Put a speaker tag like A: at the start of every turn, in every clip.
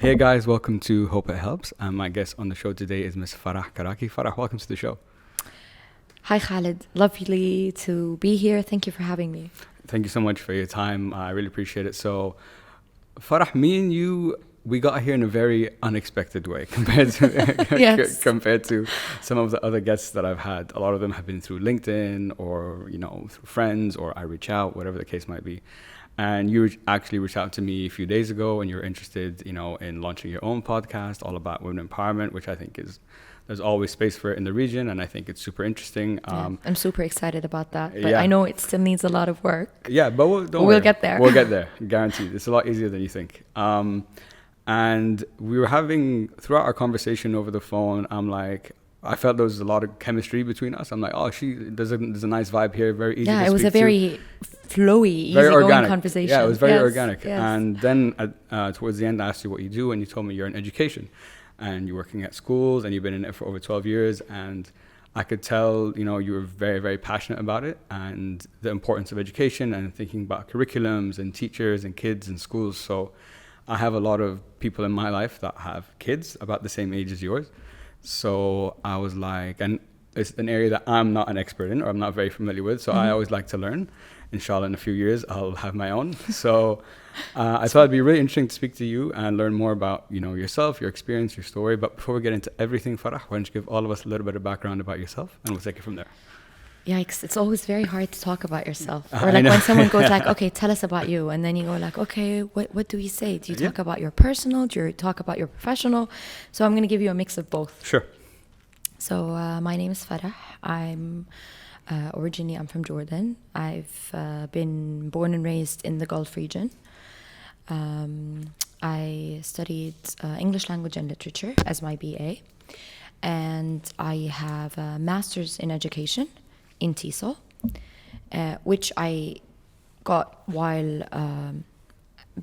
A: Hey guys, welcome to Hope It Helps. My guest on the show today is Miss Farah Karaki. Farah, welcome to the show.
B: Hi Khalid, lovely to be here. Thank you for having me.
A: Thank you so much for your time. I really appreciate it. So, Farah, me and you, we got here in a very unexpected way compared to
B: Yes.
A: compared to some of the other guests that I've had. A lot of them have been through LinkedIn or through friends, or I reach out, whatever the case might be. And you actually reached out to me a few days ago, and you're interested, in launching your own podcast all about women empowerment, which I think there's always space for it in the region, and I think it's super interesting.
B: I'm super excited about that, but
A: yeah.
B: I know it still needs a lot of work.
A: Yeah, but don't
B: We'll
A: worry.
B: get there.
A: We'll get there, guaranteed. It's a lot easier than you think. And we were having, throughout our conversation over the phone, I felt there was a lot of chemistry between us. I'm like, there's a nice vibe here, very easy to speak to.
B: Yeah, it was a very flowy,
A: very
B: easygoing
A: organic
B: conversation.
A: Yeah, it was very
B: Yes,
A: organic.
B: yes.
A: And then towards the end, I asked you what you do, and you told me you're in education, and you're working at schools, and you've been in it for over 12 years. And I could tell, you were very, very passionate about it and the importance of education and thinking about curriculums and teachers and kids and schools. So I have a lot of people in my life that have kids about the same age as yours. So I was like, and it's an area that I'm not an expert in, or I'm not very familiar with. So I always like to learn. Inshallah, in a few years, I'll have my own. So I thought it'd be really interesting to speak to you and learn more about, yourself, your experience, your story. But before we get into everything, Farah, why don't you give all of us a little bit of background about yourself, and we'll take it from there.
B: Yikes, it's always very hard to talk about yourself. Or like when someone goes like, okay, tell us about you. And then you go like, okay, what do we say? Do you talk about your personal? Do you talk about your professional? So I'm going to give you a mix of both.
A: Sure.
B: So my name is Farah. I'm originally I'm from Jordan. I've been born and raised in the Gulf region. I studied English language and literature as my BA. And I have a master's in education in TESOL, which I got while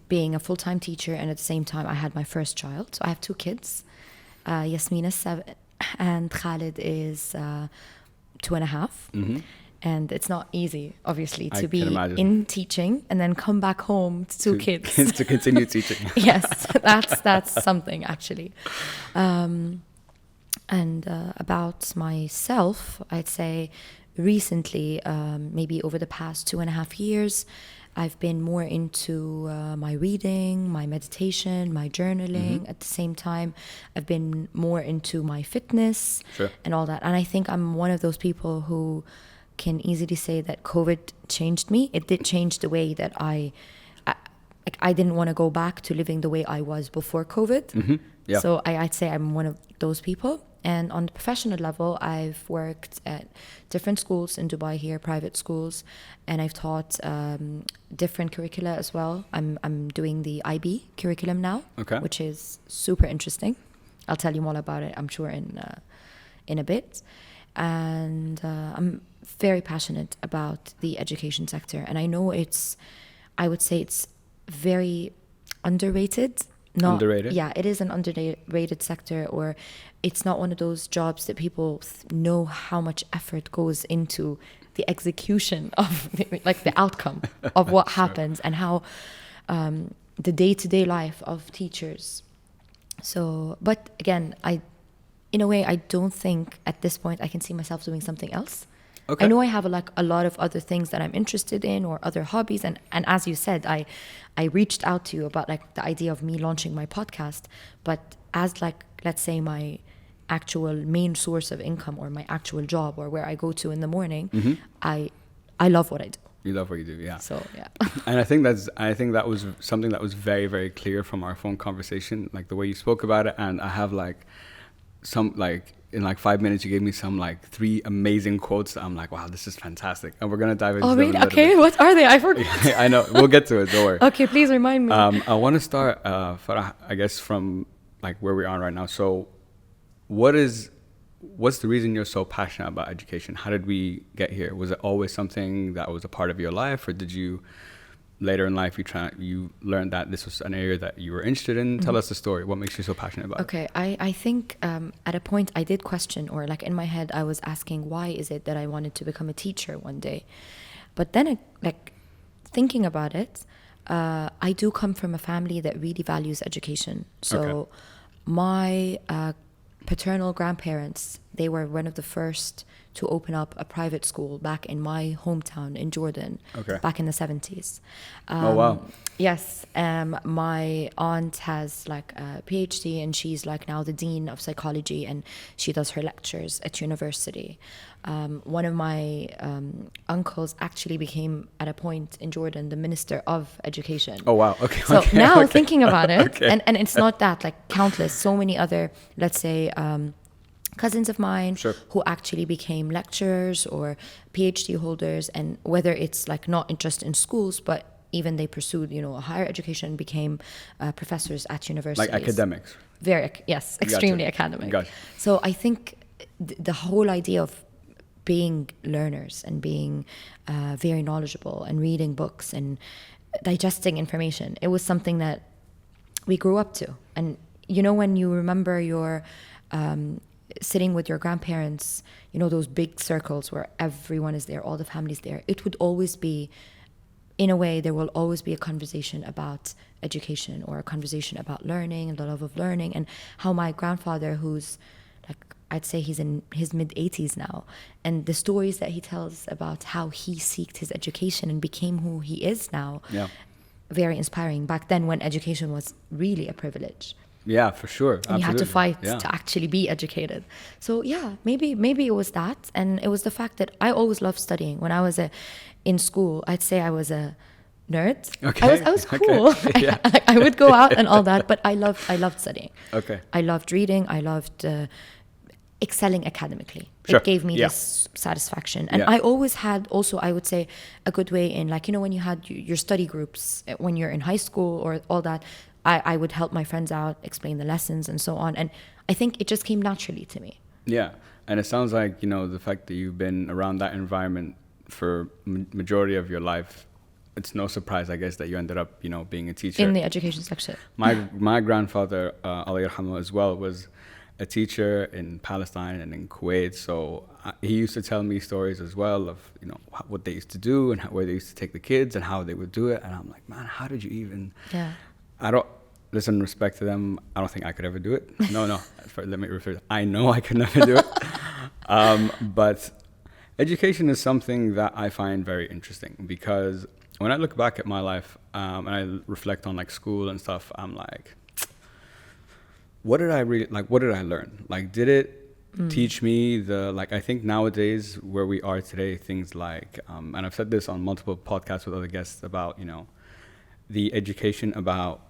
B: being a full-time teacher, and at the same time I had my first child. So I have two kids. Yasmin is 7 and Khalid is 2.5.
A: Mm-hmm.
B: And it's not easy, obviously, to
A: I
B: be
A: can imagine.
B: in teaching and then come back home to two kids.
A: To continue teaching.
B: Yes, that's something actually. And about myself, I'd say recently, maybe over the past 2.5 years, I've been more into my reading, my meditation, my journaling.
A: Mm-hmm.
B: At the same time, I've been more into my fitness and all that. And I think I'm one of those people who can easily say that COVID changed me. It did change the way that I didn't want to go back to living the way I was before COVID.
A: Mm-hmm. Yeah.
B: So I'd say I'm one of those people. And on the professional level, I've worked at different schools in Dubai here, private schools, and I've taught different curricula as well. I'm doing the IB curriculum now, which is super interesting. I'll tell you more about it, I'm sure, in a bit. And I'm very passionate about the education sector, and I know I would say it's very underrated.
A: Underrated?
B: Yeah, it is an underrated sector, or it's not one of those jobs that people know how much effort goes into the execution of the outcome of what happens and how the day-to-day life of teachers. So, but again, in a way, I don't think at this point I can see myself doing something else.
A: Okay.
B: I know I have a lot of other things that I'm interested in, or other hobbies, and as you said, I reached out to you about the idea of me launching my podcast, but as let's say my actual main source of income, or my actual job, or where I go to in the morning,
A: mm-hmm.
B: I love what I do.
A: You love what you do, yeah.
B: So yeah.
A: And I think that was something that was very, very clear from our phone conversation, like the way you spoke about it. And I have in 5 minutes, you gave me some 3 amazing quotes that I'm like, wow, this is fantastic. And we're going to dive into them
B: really?
A: a little
B: Okay,
A: bit.
B: what are they? I forgot.
A: I know. We'll get to it. Don't worry.
B: Okay, please remind me.
A: I want to start, Farah, I guess, from where we are right now. So what's the reason you're so passionate about education? How did we get here? Was it always something that was a part of your life, or did you later in life you learned that this was an area that you were interested in? Tell us the story. What makes you so passionate about it?
B: Okay, I think at a point I did question, or in my head I was asking, why is it that I wanted to become a teacher one day? But then thinking about it, I do come from a family that really values education. So
A: Okay.
B: my paternal grandparents, they were one of the first to open up a private school back in my hometown in Jordan,
A: Okay.
B: back in the 70s.
A: Oh, wow.
B: Yes, my aunt has like a PhD and she's like now the dean of psychology and she does her lectures at university. One of my uncles actually became at a point in Jordan the minister of education.
A: Oh, wow. Okay.
B: So
A: okay,
B: now
A: okay.
B: thinking about it,
A: Okay.
B: and it's not that, like countless, so many other, let's say, cousins of mine
A: Sure.
B: who actually became lecturers or PhD holders, and whether it's like not just in schools, but even they pursued, you know, a higher education, became professors at universities.
A: Like academics.
B: Yes, extremely academic.
A: Gotcha.
B: So I think the whole idea of being learners and being very knowledgeable and reading books and digesting information, it was something that we grew up to. And you know, when you remember your sitting with your grandparents, you know, those big circles where everyone is there, all the families there, it would always be, in a way, there will always be a conversation about education or a conversation about learning and the love of learning, and how my grandfather, who's like, I'd say he's in his mid-80s now, and the stories that he tells about how he sought his education and became who he is now,
A: Yeah.
B: very inspiring. Back then, when education was really a privilege.
A: Yeah, for sure.
B: And you had to fight
A: Yeah.
B: to actually be educated. So yeah, maybe it was that, and it was the fact that I always loved studying. When I was in school, I'd say I was a nerd.
A: Okay.
B: I was
A: Okay.
B: cool.
A: Yeah.
B: I would go out and all that, but I loved studying.
A: Okay.
B: I loved reading. I loved excelling academically.
A: Sure.
B: It gave me
A: Yeah.
B: this satisfaction. And
A: Yeah.
B: I always had also, I would say, a good way in, like, you know, when you had your study groups, when you're in high school or all that, I would help my friends out, explain the lessons and so on. And I think it just came naturally to me.
A: Yeah. And it sounds like, you know, the fact that you've been around that environment for majority of your life, it's no surprise, I guess, that you ended up, you know, being a teacher.
B: In the education section.
A: My grandfather, Allah yarhamu as well, was a teacher in Palestine and in Kuwait. So he used to tell me stories as well of, you know, what they used to do and where they used to take the kids and how they would do it. And I'm like, man, how did you even...
B: Yeah.
A: I don't, listen, respect to them, I don't think I could ever do it. No. Let me rephrase. I know I could never do it. But education is something that I find very interesting, because when I look back at my life and I reflect on like school and stuff, I'm like, what did I learn? Like, did it teach me I think nowadays where we are today, things like, and I've said this on multiple podcasts with other guests about, you know, the education about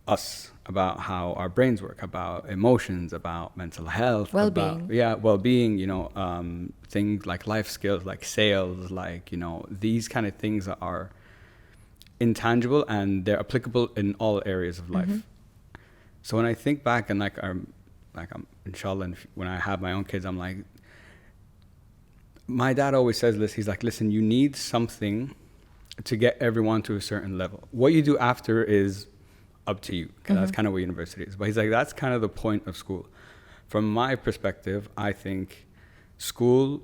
A: us, about how our brains work, about emotions, about mental health,
B: Well-being.
A: Well-being, you know, things like life skills, like sales, like, you know, these kind of things that are intangible and they're applicable in all areas of life.
B: Mm-hmm.
A: So when I think back and I'm inshallah, and when I have my own kids, I'm like, my dad always says this, he's like, listen, you need something to get everyone to a certain level. What you do after is up to you, because that's kind of what university is. But he's like, that's kind of the point of school. From my perspective, I think school,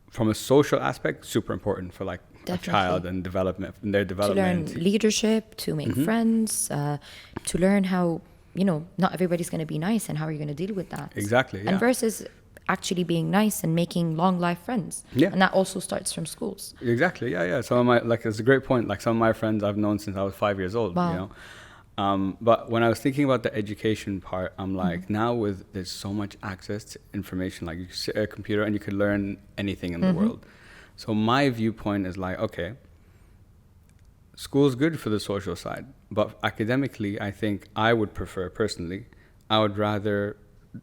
A: from a social aspect, super important for like
B: Definitely.
A: a child and development, and their
B: To
A: development.
B: learn leadership, to make friends, to learn how, you know, not everybody's going to be nice, and how are you going to deal with that?
A: Exactly, yeah.
B: And versus actually being nice and making long life friends.
A: Yeah.
B: And that also starts from schools.
A: Exactly, yeah. Some of my, like, it's a great point. Like, some of my friends I've known since I was 5 years old,
B: Wow.
A: you know. But when I was thinking about the education part, I'm like, now there's so much access to information, like you can sit at a computer and you could learn anything in the world. So my viewpoint is like, okay, school's good for the social side, but academically, I think I would prefer, personally, I would rather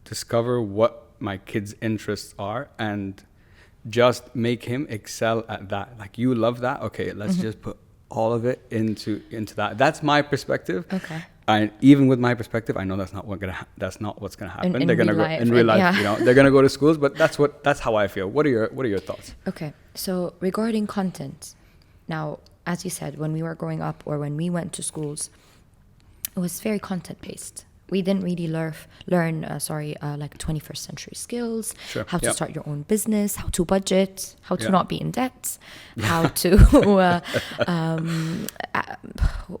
A: discover what my kid's interests are and just make him excel at that. Like, you love that, okay, let's just put all of it into that. That's my perspective.
B: Okay.
A: And even with my perspective, I know that's not what's gonna happen.
B: In
A: They're gonna
B: real
A: go
B: life,
A: in real life.
B: yeah.
A: You know, they're gonna go to schools, but that's how I feel. What are your thoughts?
B: Okay. So regarding content, now, as you said, when we were growing up or when we went to schools, it was very content based. we didn't really learn like 21st century skills,
A: Sure.
B: how to
A: Yeah.
B: start your own business, how to budget, how to
A: Yeah.
B: not be in debt, how to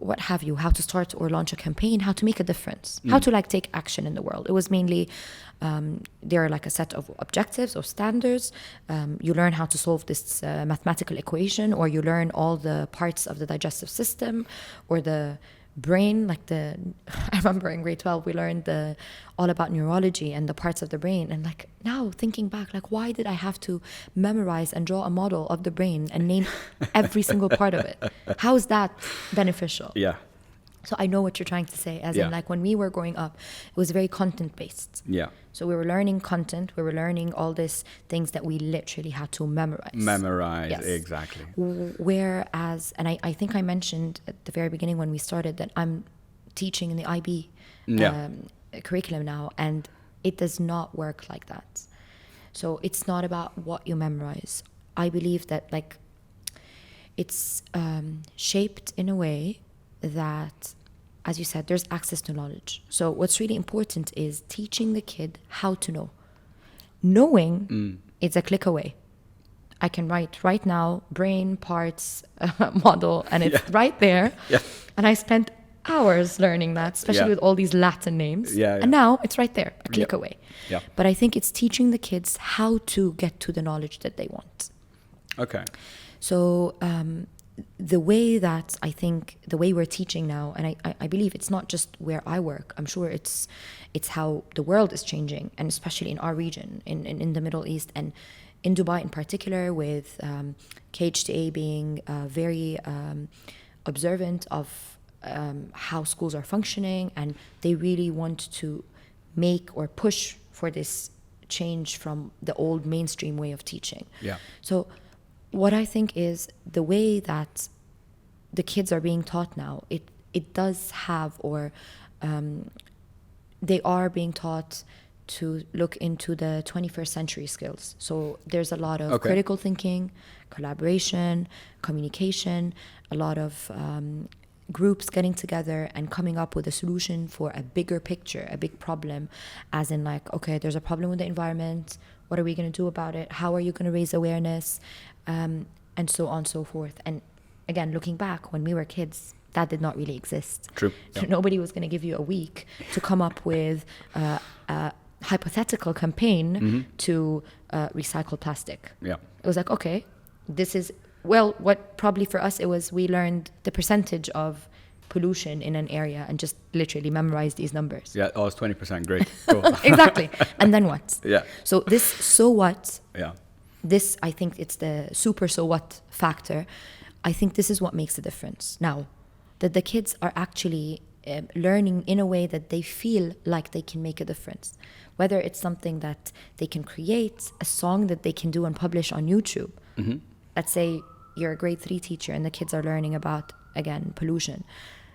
B: what have you, how to start or launch a campaign, how to make a difference, how to like take action in the world. It was mainly there are like a set of objectives or standards. You learn how to solve this mathematical equation, or you learn all the parts of the digestive system or the brain, like the I remember in grade 12 we learned all about neurology and the parts of the brain, and like now thinking back, like why did I have to memorize and draw a model of the brain and name every single part of it? How is that beneficial?
A: Yeah.
B: So I know what you're trying to say, as
A: Yeah.
B: in like when we were growing up, it was very content based.
A: Yeah.
B: So we were learning content, we were learning all these things that we literally had to memorize.
A: Memorize.
B: Yes.
A: Exactly.
B: Whereas, and I think I mentioned at the very beginning when we started that I'm teaching in the IB
A: Yeah.
B: curriculum now, and it does not work like that. So it's not about what you memorize. I believe that like it's shaped in a way that, as you said, there's access to knowledge. So what's really important is teaching the kid how to know. Knowing is a click away. I can write right now brain parts model, and it's right there.
A: Yeah.
B: And I spent hours learning that, especially
A: Yeah.
B: with all these Latin names.
A: Yeah, yeah.
B: And now it's right there, a click
A: Yeah.
B: away.
A: Yeah.
B: But I think it's teaching the kids how to get to the knowledge that they want.
A: Okay.
B: So the way that I think, the way we're teaching now, and I believe it's not just where I work, I'm sure it's how the world is changing, and especially in our region, in the Middle East, and in Dubai in particular, with KHTA being very observant of how schools are functioning, and they really want to make or push for this change from the old mainstream way of teaching.
A: Yeah.
B: So what I think is the way that the kids are being taught now, it does have, or they are being taught to look into the 21st century skills. So there's a lot of critical thinking, collaboration, communication, a lot of groups getting together and coming up with a solution for a bigger picture, a big problem, as in like, okay, there's a problem with the environment. What are we going to do about it? How are you going to raise awareness? And so on and so forth. And again, looking back, when we were kids, that did not really exist.
A: True. Yeah.
B: Nobody was going to give you a week to come up with a hypothetical campaign to recycle plastic.
A: Yeah.
B: It was like, okay, this is, well, what probably for us it was, we learned the percentage of pollution in an area and just literally memorized these numbers.
A: Yeah. Oh, it's 20%. Great. Cool.
B: Exactly. And then what?
A: Yeah.
B: So this so what,
A: Yeah.
B: this, I think it's the super so what factor. I think this is what makes a difference now, that the kids are actually learning in a way that they feel like they can make a difference. Whether it's something that they can create, a song that they can do and publish on YouTube. Let's say you're a grade 3 teacher and the kids are learning about, again, pollution.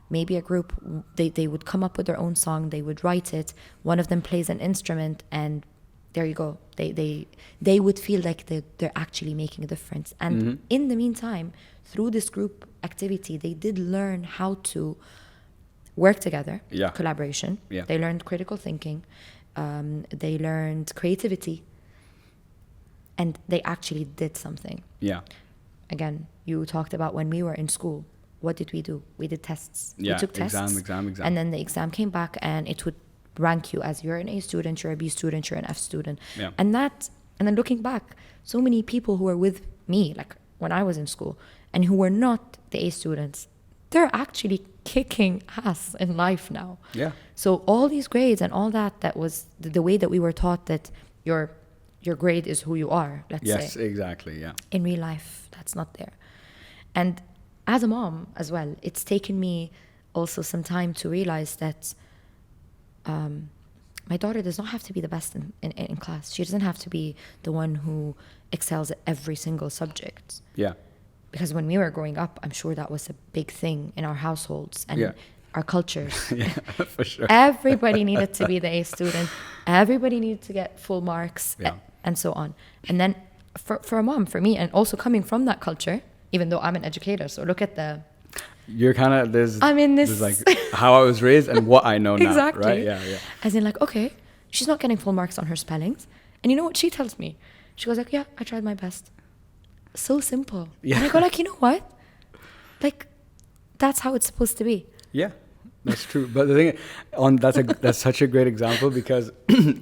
B: Maybe a group, they would come up with their own song, they would write it, one of them plays an instrument, and there you go. They would feel like they're actually making a difference. And in the meantime, through this group activity, they did learn how to work together,
A: Yeah.
B: collaboration.
A: Yeah.
B: They learned critical thinking. They learned creativity. And they actually did something.
A: Yeah.
B: Again, you talked about when we were in school. What did we do? We did tests.
A: Yeah.
B: We took tests.
A: Exam.
B: And then the exam came back and it would rank you as you're an A student, you're a B student, you're an F student.
A: Yeah.
B: And then looking back, so many people who were with me, like when I was in school, and who were not the A students, they're actually kicking ass in life now.
A: Yeah.
B: So all these grades and all that was the way that we were taught that your grade is who you are, let's say.
A: Yes, exactly. Yeah.
B: In real life, that's not there. And as a mom as well, it's taken me also some time to realize that my daughter does not have to be the best in class. She doesn't have to be the one who excels at every single subject.
A: Yeah.
B: Because when we were growing up, I'm sure that was a big thing in our households and
A: Yeah.
B: our cultures.
A: Yeah, for sure.
B: Everybody needed to be the A student. Everybody needed to get full marks,
A: Yeah.
B: and so on. And then for a mom, for me, and also coming from that culture, even though I'm an educator, so look at the
A: You're kind of,
B: I'm in this.
A: there's like how I was raised and what I know now,
B: Exactly.
A: right? Yeah, yeah.
B: As in, like, okay, she's not getting full marks on her spellings. And you know what she tells me? She goes like, yeah, I tried my best. So simple.
A: Yeah.
B: And I go like, you know what? Like, that's how it's supposed to be.
A: Yeah, that's true. But the thing that's such a great example, because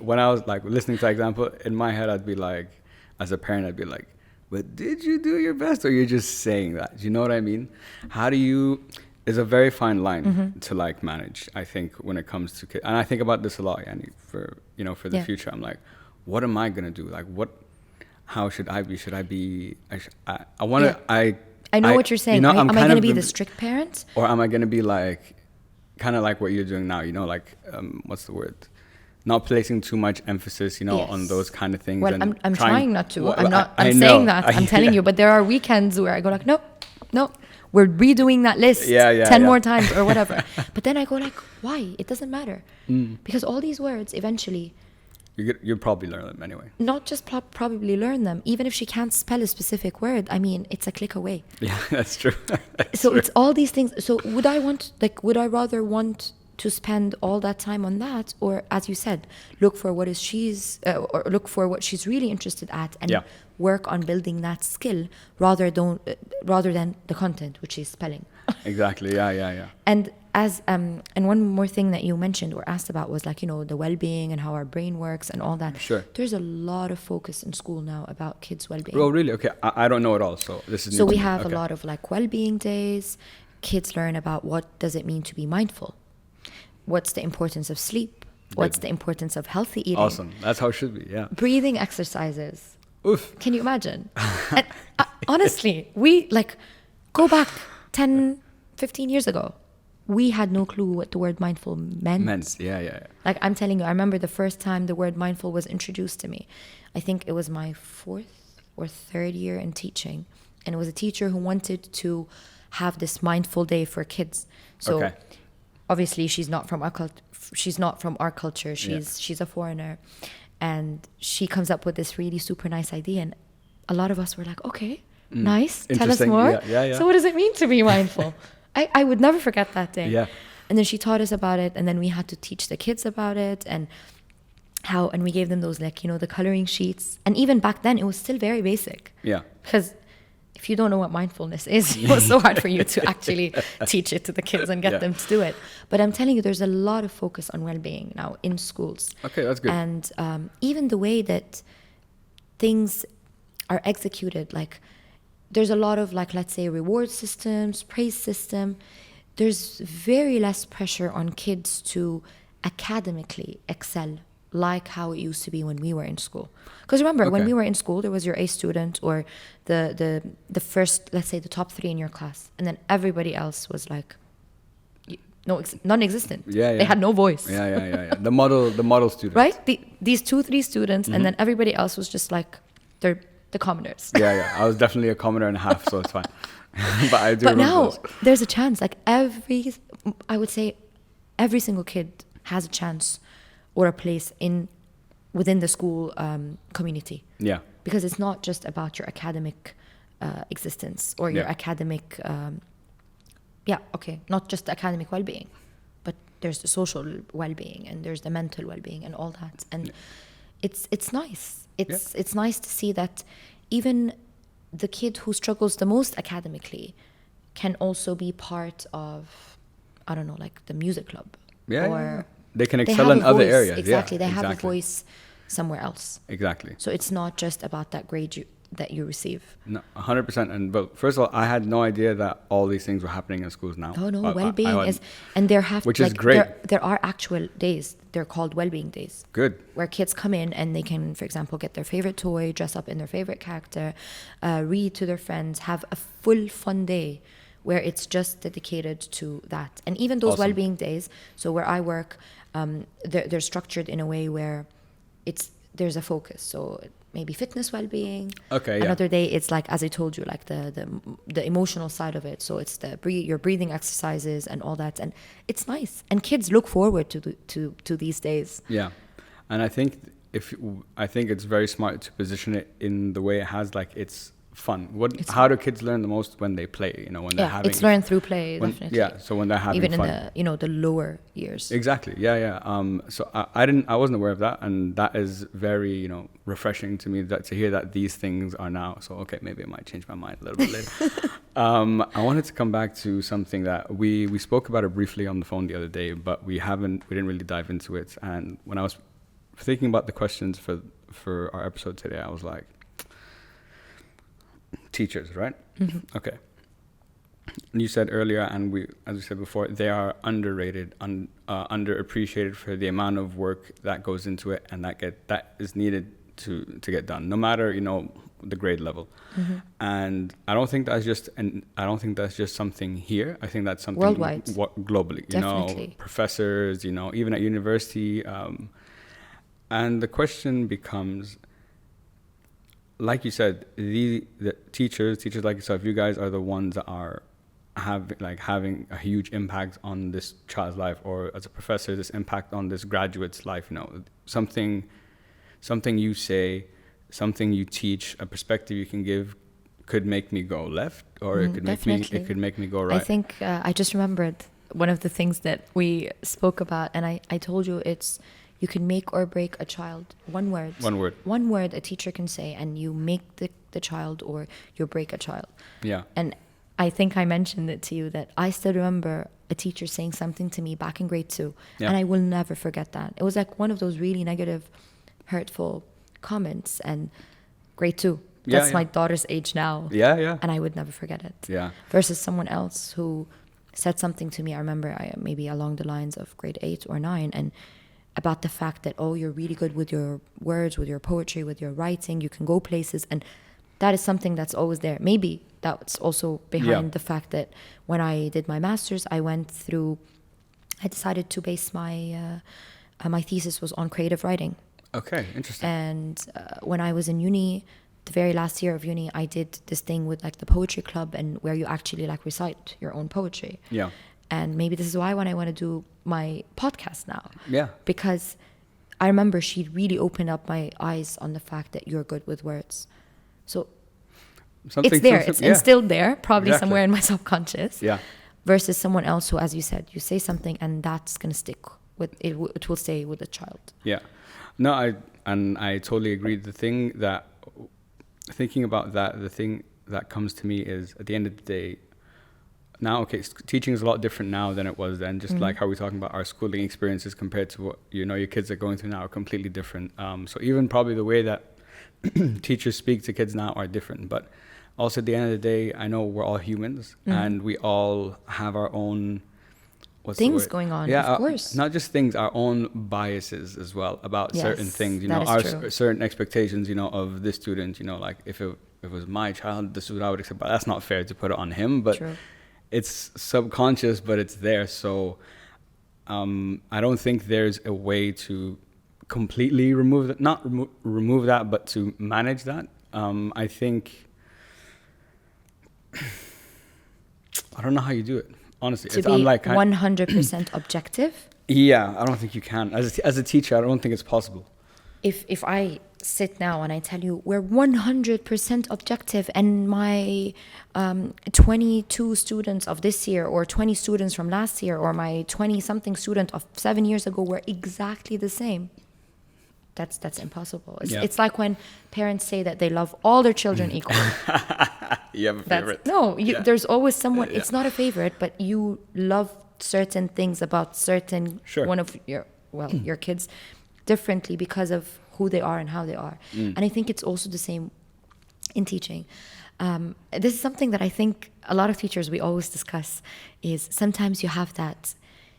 A: when I was like listening to that example, in my head, I'd be like, as a parent, I'd be like, but did you do your best, or you're just saying that? Do you know what I mean? How do you, is a very fine line to like manage, I think, when it comes to kids. And I think about this a lot, Yani, for, you know, for the future. I'm like, what am I going to do? Like, how should I be? Should I be, I want to,
B: I know what you're saying.
A: You know,
B: am I going to be the strict parent?
A: Or am I going to be like, kind of like what you're doing now, you know, like, what's the word? Not placing too much emphasis, you know, on those kind of things.
B: Well,
A: and
B: I'm trying not to.
A: Well,
B: I'm saying that. I'm telling you. But there are weekends where I go like, no, we're redoing that list 10 more times or whatever. But then I go like, why? It doesn't matter. Because all these words eventually...
A: You'll probably learn them anyway.
B: Not just probably learn them. Even if she can't spell a specific word, I mean, it's a click away.
A: Yeah, that's true.
B: It's all these things. So would I rather want to spend all that time on that, or, as you said, look for what she's really interested at and work on building that skill rather than the content, which is spelling.
A: Exactly. Yeah.
B: And and one more thing that you mentioned or asked about was, like, you know, the well-being and how our brain works and all that.
A: Sure.
B: There's a lot of focus in school now about kids' well-being.
A: Oh, really? Okay. I don't know at all. So this is
B: so
A: new
B: we
A: to me.
B: have a lot of like well-being days. Kids learn about what does it mean to be mindful. What's the importance of sleep? What's the importance of healthy eating?
A: Awesome. That's how it should be. Yeah.
B: Breathing exercises.
A: Oof.
B: Can you imagine? And, honestly, we like go back 10, 15 years ago. We had no clue what the word mindful meant.
A: Yeah.
B: Like, I'm telling you, I remember the first time the word mindful was introduced to me. I think it was my 4th or 3rd year in teaching. And it was a teacher who wanted to have this mindful day for kids. So obviously she's not from our culture. She's a foreigner. And she comes up with this really super nice idea. And a lot of us were like, okay, nice. Tell us more.
A: Yeah.
B: So what does it mean to be mindful? I would never forget that day.
A: Yeah.
B: And then she taught us about it, and then we had to teach the kids about it and we gave them those, like, you know, the coloring sheets. And even back then, it was still very basic.
A: Yeah.
B: Because if you don't know what mindfulness is, it was so hard for you to actually teach it to the kids and get them to do it. But I'm telling you, there's a lot of focus on well-being now in schools.
A: Okay, that's good.
B: And even the way that things are executed, like, there's a lot of, like, let's say, reward systems, praise system. There's very less pressure on kids to academically excel like how it used to be when we were in school. Because remember, when we were in school, there was your A student or the first, let's say, the top 3 in your class. And then everybody else was like, non-existent.
A: Yeah.
B: They had no voice.
A: Yeah. The model student.
B: Right? These 2-3 students, and then everybody else was just like, they're the commoners.
A: Yeah. I was definitely a commoner and a half, so it's fine. But
B: now there's a chance, like, I would say every single kid has a chance or a place within the school community. Yeah. Because it's not just about your academic existence or your academic, not just academic well-being, but there's the social well-being and there's the mental well-being and all that. And it's nice. It's nice to see that even the kid who struggles the most academically can also be part of, I don't know, like the music club. Or
A: they can excel in other areas.
B: Exactly. They have a voice somewhere else.
A: Exactly.
B: So it's not just about that grade that you receive.
A: No, 100%. And but first of all, I had no idea that all these things were happening in schools now.
B: Oh no, well-being is, and which is great. There are actual days. They're called well-being days.
A: Good. Where
B: kids come in and they can, for example, get their favorite toy, dress up in their favorite character, read to their friends, have a full fun day where it's just dedicated to that. And even those well-being days, so where I work, they're structured in a way where there's a focus. So maybe fitness well-being.
A: Okay.
B: Another day, it's like, as I told you, like the emotional side of it. So it's your breathing exercises and all that, and it's nice. And kids look forward to these days.
A: Yeah, and I think it's very smart to position it in the way it has, like it's fun? How do kids learn the most? When they play, you know, when they're having.
B: It's learned through play, definitely.
A: Yeah, so when they're having
B: even
A: fun.
B: in the the lower years.
A: Exactly. Yeah. So I wasn't aware of that, and that is very, you know, refreshing to me to hear that these things are now. So okay, maybe I might change my mind a little bit later. I wanted to come back to something that we spoke about it briefly on the phone the other day, but we didn't really dive into it. And when I was thinking about the questions for our episode today, I was like, teachers, right? Mm-hmm. Okay. You said earlier, and as we said before, they are underrated, underappreciated for the amount of work that goes into it, and that is needed to get done, no matter, you know, the grade level. Mm-hmm. And I don't think that's just something here. I think that's something
B: worldwide,
A: globally. You
B: Definitely.
A: know, professors, you know, even at university. And the question becomes, like you said, the teachers like yourself, you guys are the ones that are having a huge impact on this child's life, or as a professor, this impact on this graduate's life. You know, something you say, something you teach, a perspective you can give could make me go left, or it could make me go right.
B: I think I just remembered one of the things that we spoke about, and I told you, it's you can make or break a child. One word a teacher can say, and you make the child, or you break a child.
A: Yeah.
B: And I think I mentioned it to you that I still remember a teacher saying something to me back in grade 2, and I will never forget that. It was like one of those really negative, hurtful comments, and grade 2. That's my daughter's age now.
A: Yeah.
B: And I would never forget it.
A: Yeah.
B: Versus someone else who said something to me, I remember maybe along the lines of grade 8 or 9, and about the fact that, oh, you're really good with your words, with your poetry, with your writing, you can go places. And that is something that's always there. Maybe that's also behind the fact that when I did my master's, I decided to base my thesis was on creative writing.
A: Okay, interesting.
B: And when I was in uni, the very last year of uni, I did this thing with like the poetry club, and where you actually like recite your own poetry.
A: Yeah.
B: And maybe this is why when I want to do my podcast now.
A: Yeah.
B: Because I remember she really opened up my eyes on the fact that you're good with words. So it's there. It's instilled there, probably somewhere in my subconscious.
A: Yeah.
B: Versus someone else who, as you said, you say something and that's going to stick with it. It will stay with the child. Yeah.
A: No, I totally agree. Thinking about that, the thing that comes to me is, at the end of the day, now, okay, teaching is a lot different now than it was then. Just like how we're talking about our schooling experiences compared to what, you know, your kids are going through now are completely different. So even probably the way that teachers speak to kids now are different. But also at the end of the day, I know we're all humans, and we all have our own
B: things going on.
A: Yeah,
B: of course.
A: Not just things, our own biases as well about certain things. You know, our certain expectations, you know, of this student. You know, like if it was my child, this is what I would expect. But that's not fair to put it on him. But it's subconscious, but it's there. So I don't think there's a way to completely remove that. Not remove that, but to manage that. I think I don't know how you do it. Honestly,
B: to be 100% objective.
A: Yeah, I don't think you can. As a teacher, I don't think it's possible.
B: If I sit now and I tell you we're 100% objective, and my 22 students of this year, or 20 students from last year, or my 20-something student of 7 years ago were exactly the same, that's impossible. It's like when parents say that they love all their children equally.
A: You have a favorite?
B: There's always someone. It's not a favorite, but you love certain things about certain one of your kids differently because of who they are and how they are. And I think it's also the same in teaching. This is something that I think a lot of teachers, we always discuss, is sometimes you have that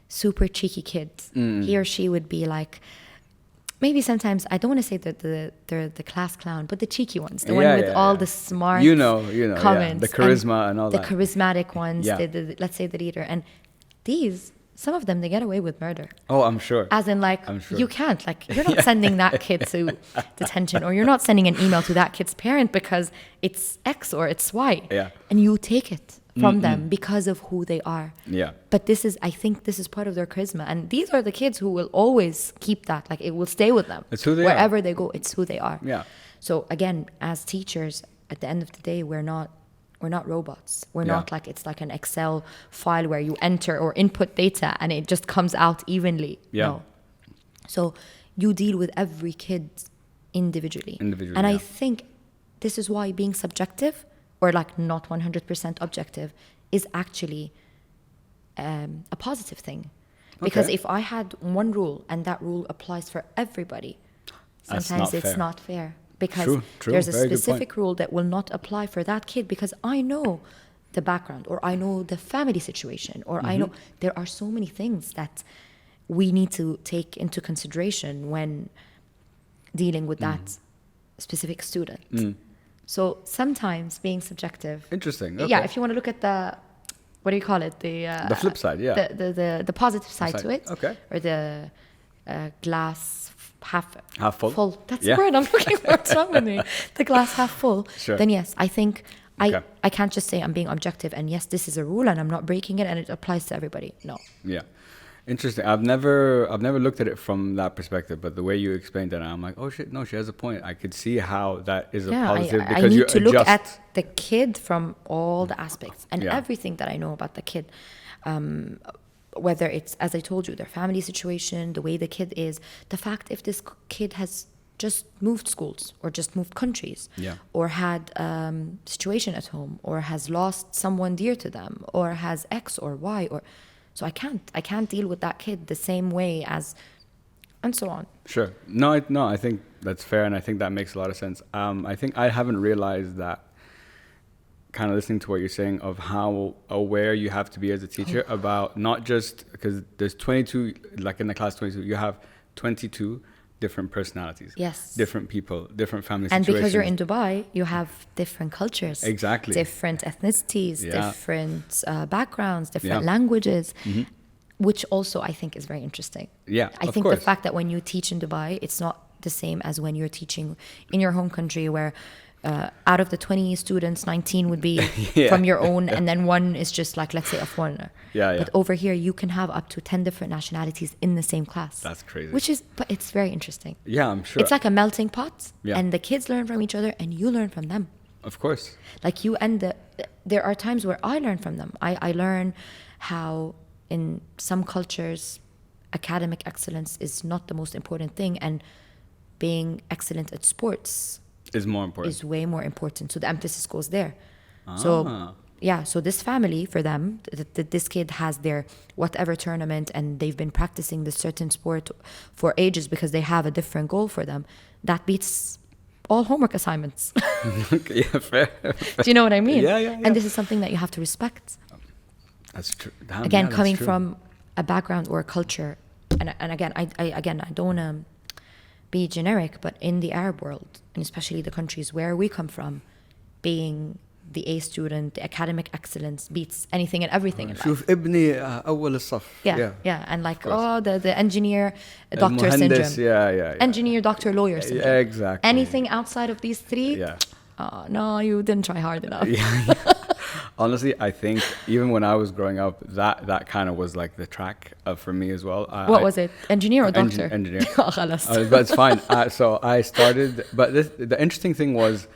B: super cheeky kid. He or she would be like, maybe sometimes, I don't want to say that they're the class clown, but the cheeky ones, the one with all the smart comments,
A: the charisma and all
B: the
A: that.
B: The charismatic ones, let's say the leader. And some of them, they get away with murder.
A: Oh, I'm sure.
B: As in, like, you can't, like, you're not sending that kid to detention, or you're not sending an email to that kid's parent because it's X or it's Y.
A: Yeah.
B: And you take it from them because of who they are.
A: Yeah.
B: But I think this is part of their charisma. And these are the kids who will always keep that. Like, it will stay with them.
A: It's who they
B: Wherever
A: are.
B: they go, it's who they are.
A: Yeah.
B: So again, as teachers, at the end of the day, we're not robots. We're
A: Yeah.
B: not like it's like an Excel file where you enter or input data and it just comes out evenly.
A: Yeah.
B: No. So you deal with every kid individually.
A: Individually,
B: And I
A: yeah.
B: think this is why being subjective or like not 100% objective is actually a positive thing. Because
A: Okay.
B: if I had one rule and that rule applies for everybody,
A: That's
B: sometimes
A: not
B: it's
A: fair.
B: not fair. Because
A: True.
B: there's a
A: Very good point.
B: specific rule that will not apply for that kid because I know the background or I know the family situation or I know there are so many things that we need to take into consideration when dealing with that specific student. So sometimes being subjective.
A: Interesting. Okay.
B: Yeah, if you want to look at the, what do you call it?
A: The flip side, yeah.
B: The positive side to
A: Side.
B: it.
A: Okay.
B: Or the glass half
A: Half full?
B: That's
A: Yeah.
B: the word I'm looking for. What's wrong with me? The glass half full.
A: Sure.
B: Then yes, I think
A: Okay.
B: I can't just say I'm being objective and yes, this is a rule and I'm not breaking it and it applies to everybody. No.
A: Yeah. Interesting. I've never looked at it from that perspective, but the way you explained it, I'm like, oh shit, no, she has a point. I could see how that is a
B: Yeah,
A: positive
B: I
A: because you
B: need to look
A: adjust.
B: at the kid from all the aspects and
A: Yeah.
B: everything that I know about the kid. Whether it's, as I told you, their family situation, the way the kid is, the fact if this kid has just moved schools or just moved countries
A: Yeah.
B: or had situation at home or has lost someone dear to them or has X or Y or so I can't deal with that kid the same way as and so on.
A: Sure. No, I think that's fair, and I think that makes a lot of sense. I think I haven't realized that, kind of listening to what you're saying, of how aware you have to be as a teacher about not just, because there's 22, like in the class 22, you have 22 different personalities.
B: Yes.
A: Different people, different family
B: And
A: situations.
B: because you're in Dubai, you have different cultures.
A: Exactly.
B: Different ethnicities,
A: Yeah.
B: different backgrounds, different
A: Yeah.
B: languages, which also I think is very interesting.
A: Yeah,
B: I
A: of
B: think
A: course.
B: the fact that when you teach in Dubai, it's not the same as when you're teaching in your home country where out of the 20 students, 19 would be
A: Yeah.
B: from your own and then one is just like, let's say, a foreigner.
A: Yeah.
B: But over here, you can have up to 10 different nationalities in the same class.
A: That's crazy.
B: But it's very interesting.
A: Yeah, I'm sure.
B: It's like a melting pot,
A: Yeah.
B: and the kids learn from each other, and you learn from them.
A: Of course.
B: Like you and there are times where I learn from them. I learn how in some cultures, academic excellence is not the most important thing, and being excellent at sports
A: Is more important.
B: is way more important. So the emphasis goes there.
A: Ah.
B: So yeah, so this family, for them, this kid has their whatever tournament and they've been practicing this certain sport for ages because they have a different goal for them. That beats all homework assignments.
A: Okay, yeah, fair.
B: Do you know what I mean?
A: Yeah.
B: And this is something that you have to respect.
A: That's true. Damn,
B: Again,
A: yeah, that's
B: coming
A: true.
B: from a background or a culture, and again, I don't want to be generic, but in the Arab world, and especially the countries where we come from, being the A student, the academic excellence beats anything and everything in life.
A: شوف ابني أول الصف.
B: Yeah, and like,
A: course.
B: the engineer, doctor
A: المهندس,
B: syndrome.
A: yeah.
B: Engineer, doctor, lawyer syndrome.
A: Yeah, exactly.
B: Anything outside of these three,
A: Yeah.
B: no, you didn't try hard enough.
A: Yeah. Honestly, I think even when I was growing up, that kind of was like the track for me as well.
B: What was it? Engineer or doctor?
A: Engineer.
B: خلاص.
A: But it's fine. So I started, but the interesting thing was,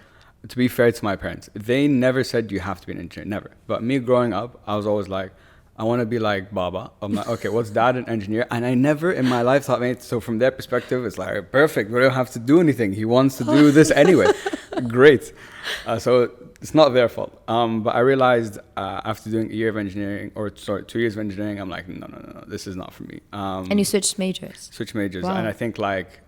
A: to be fair to my parents, they never said you have to be an engineer, never. But me growing up, I was always like, I want to be like Baba. I'm like, okay, what's dad, an engineer? And I never in my life thought, mate, so from their perspective, it's like, perfect, we don't have to do anything. He wants to do this anyway. Great. So it's not their fault. But I realized after doing a year of engineering, 2 years of engineering, I'm like, no, this is not for me.
B: And you switched majors.
A: Switch majors.
B: Wow.
A: And I think like,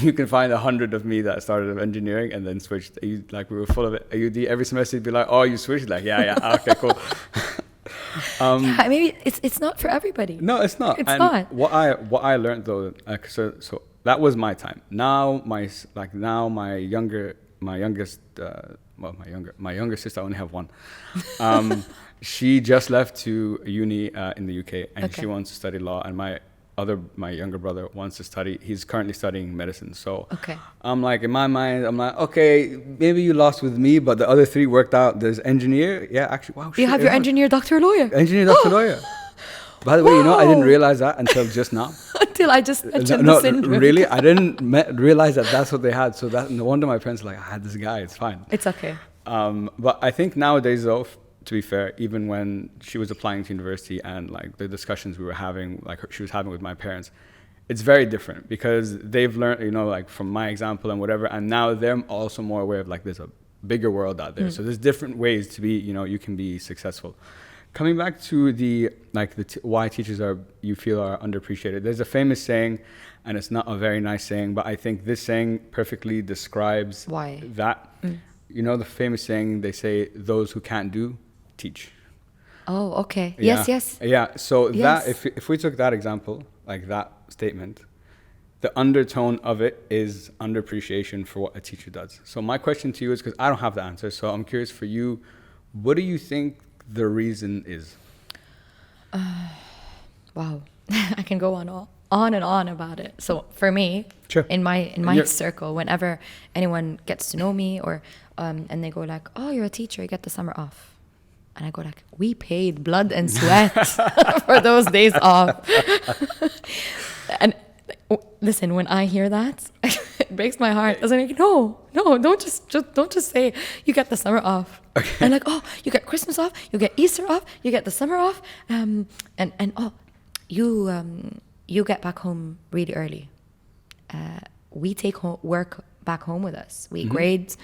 A: you can find 100 of me that started with engineering and then switched. Like we were full of it. AUD every semester you'd be like, oh, you switched? Like, yeah, okay, cool.
B: Maybe it's not for everybody.
A: No, it's not.
B: It's
A: and
B: not.
A: What I learned though, so that was my time. Now my youngest sister, I only have one. She just left to uni in the UK, and
B: Okay.
A: she wants to study law. And my younger brother wants to study. He's currently studying medicine. So
B: Okay.
A: I'm like, in my mind, I'm like, okay, maybe you lost with me, but the other three worked out. There's engineer. Yeah, actually, wow.
B: You have your engineer, doctor, lawyer.
A: Engineer, doctor, lawyer. By the way, you know, I didn't realize that until just now.
B: Until I just mentioned
A: No,
B: the syndrome.
A: really, I didn't realize that that's what they had. So that no wonder my parents were like, I had this guy. It's fine.
B: It's okay.
A: But I think nowadays, though, to be fair, even when she was applying to university and like the discussions we were having, like she was having with my parents, it's very different because they've learned, you know, like from my example and whatever, and now they're also more aware of like there's a bigger world out there. So there's different ways to be, you know, you can be successful. Coming back to the like why teachers are, you feel, are underappreciated. There's a famous saying, and it's not a very nice saying, but I think this saying perfectly describes
B: Why?
A: that. You know the famous saying, they say, those who can't do, teach.
B: Oh, okay.
A: Yeah.
B: Yes.
A: Yeah. So
B: Yes.
A: that if we took that example, like that statement, the undertone of it is underappreciation for what a teacher does. So my question to you is, because I don't have the answer, so I'm curious for you, what do you think the reason is?
B: Wow. I can go on and on about it. So for me,
A: Sure.
B: in my
A: Yeah.
B: circle, whenever anyone gets to know me or and they go like, "Oh, you're a teacher, you get the summer off." And I go like, "We paid blood and sweat for those days off." And listen, when I hear that, it breaks my heart. I was like, no, don't just say you get the summer off. Okay. And like, oh, you get Christmas off, you get Easter off, you get the summer off, and oh, you get back home really early. We take work back home with us. We grade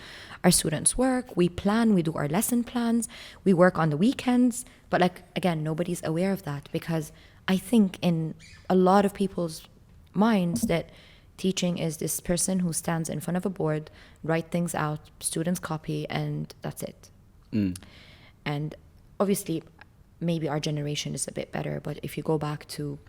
B: our students' work. We plan. We do our lesson plans. We work on the weekends. But like again, nobody's aware of that because I think in a lot of people's minds that teaching is this person who stands in front of a board, write things out, students copy, and that's it. And obviously, maybe our generation is a bit better, but if you go back to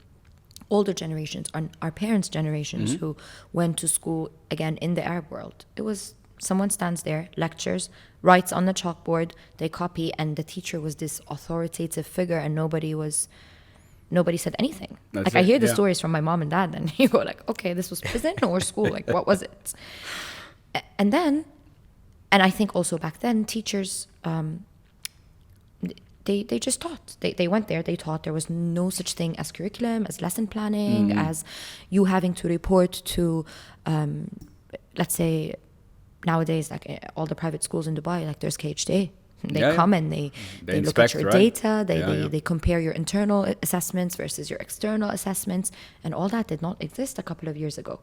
B: older generations, our parents' generations who went to school, again, in the Arab world, it was someone stands there, lectures, writes on the chalkboard, they copy, and the teacher was this authoritative figure and nobody said anything.
A: That's
B: like
A: it,
B: I hear the
A: yeah.
B: stories from my mom and dad, and you go like, okay, this was prison or school, like what was it? And I think also back then teachers, they just taught. They went there, they taught. There was no such thing as curriculum, as lesson planning, as you having to report to, let's say nowadays, like all the private schools in Dubai, like there's KHD. They come and they look
A: inspect,
B: at your
A: right?
B: data, they compare your internal assessments versus your external assessments, and all that did not exist a couple of years ago.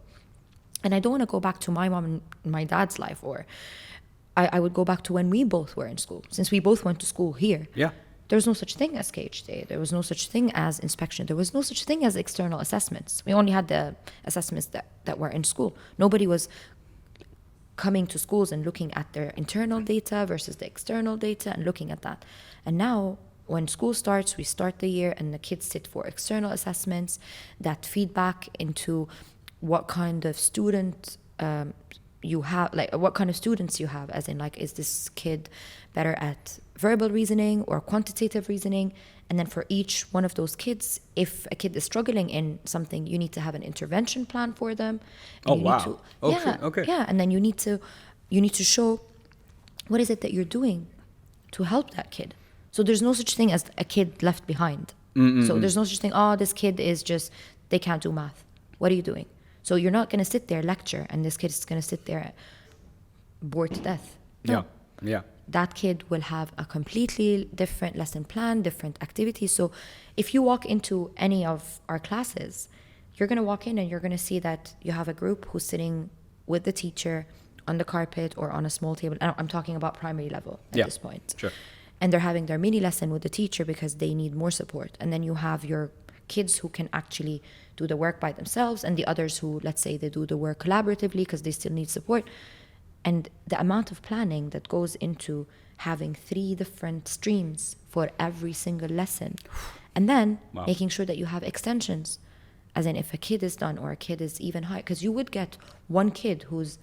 B: And I don't want to go back to my mom and my dad's life, or I would go back to when we both were in school, since we both went to school here.
A: Yeah.
B: There was no such thing as KHD. There was no such thing as inspection. There was no such thing as external assessments. We only had the assessments that were in school. Nobody was coming to schools and looking at their internal data versus the external data and looking at that. And now, when school starts, we start the year and the kids sit for external assessments that feedback into what kind of student you have, like what kind of students you have, as in like, is this kid better at verbal reasoning or quantitative reasoning? And then for each one of those kids, if a kid is struggling in something, you need to have an intervention plan for them. And
A: Oh,
B: you
A: wow.
B: Need to,
A: Okay,
B: yeah,
A: okay.
B: Yeah, and then you need to show what is it that you're doing to help that kid. So there's no such thing as a kid left behind. So there's no such thing, oh, this kid is just, they can't do math. What are you doing? So you're not going to sit there lecture and this kid is going to sit there bored to death. No.
A: Yeah.
B: That kid will have a completely different lesson plan, different activities. So if you walk into any of our classes, you're going to walk in and you're going to see that you have a group who's sitting with the teacher on the carpet or on a small table. And I'm talking about primary level at this point.
A: Sure.
B: And they're having their mini lesson with the teacher because they need more support. And then you have your kids who can actually do the work by themselves, and the others who, let's say, they do the work collaboratively because they still need support. And the amount of planning that goes into having 3 different streams for every single lesson. And then making sure that you have extensions, as in if a kid is done or a kid is even high, because you would get one kid who's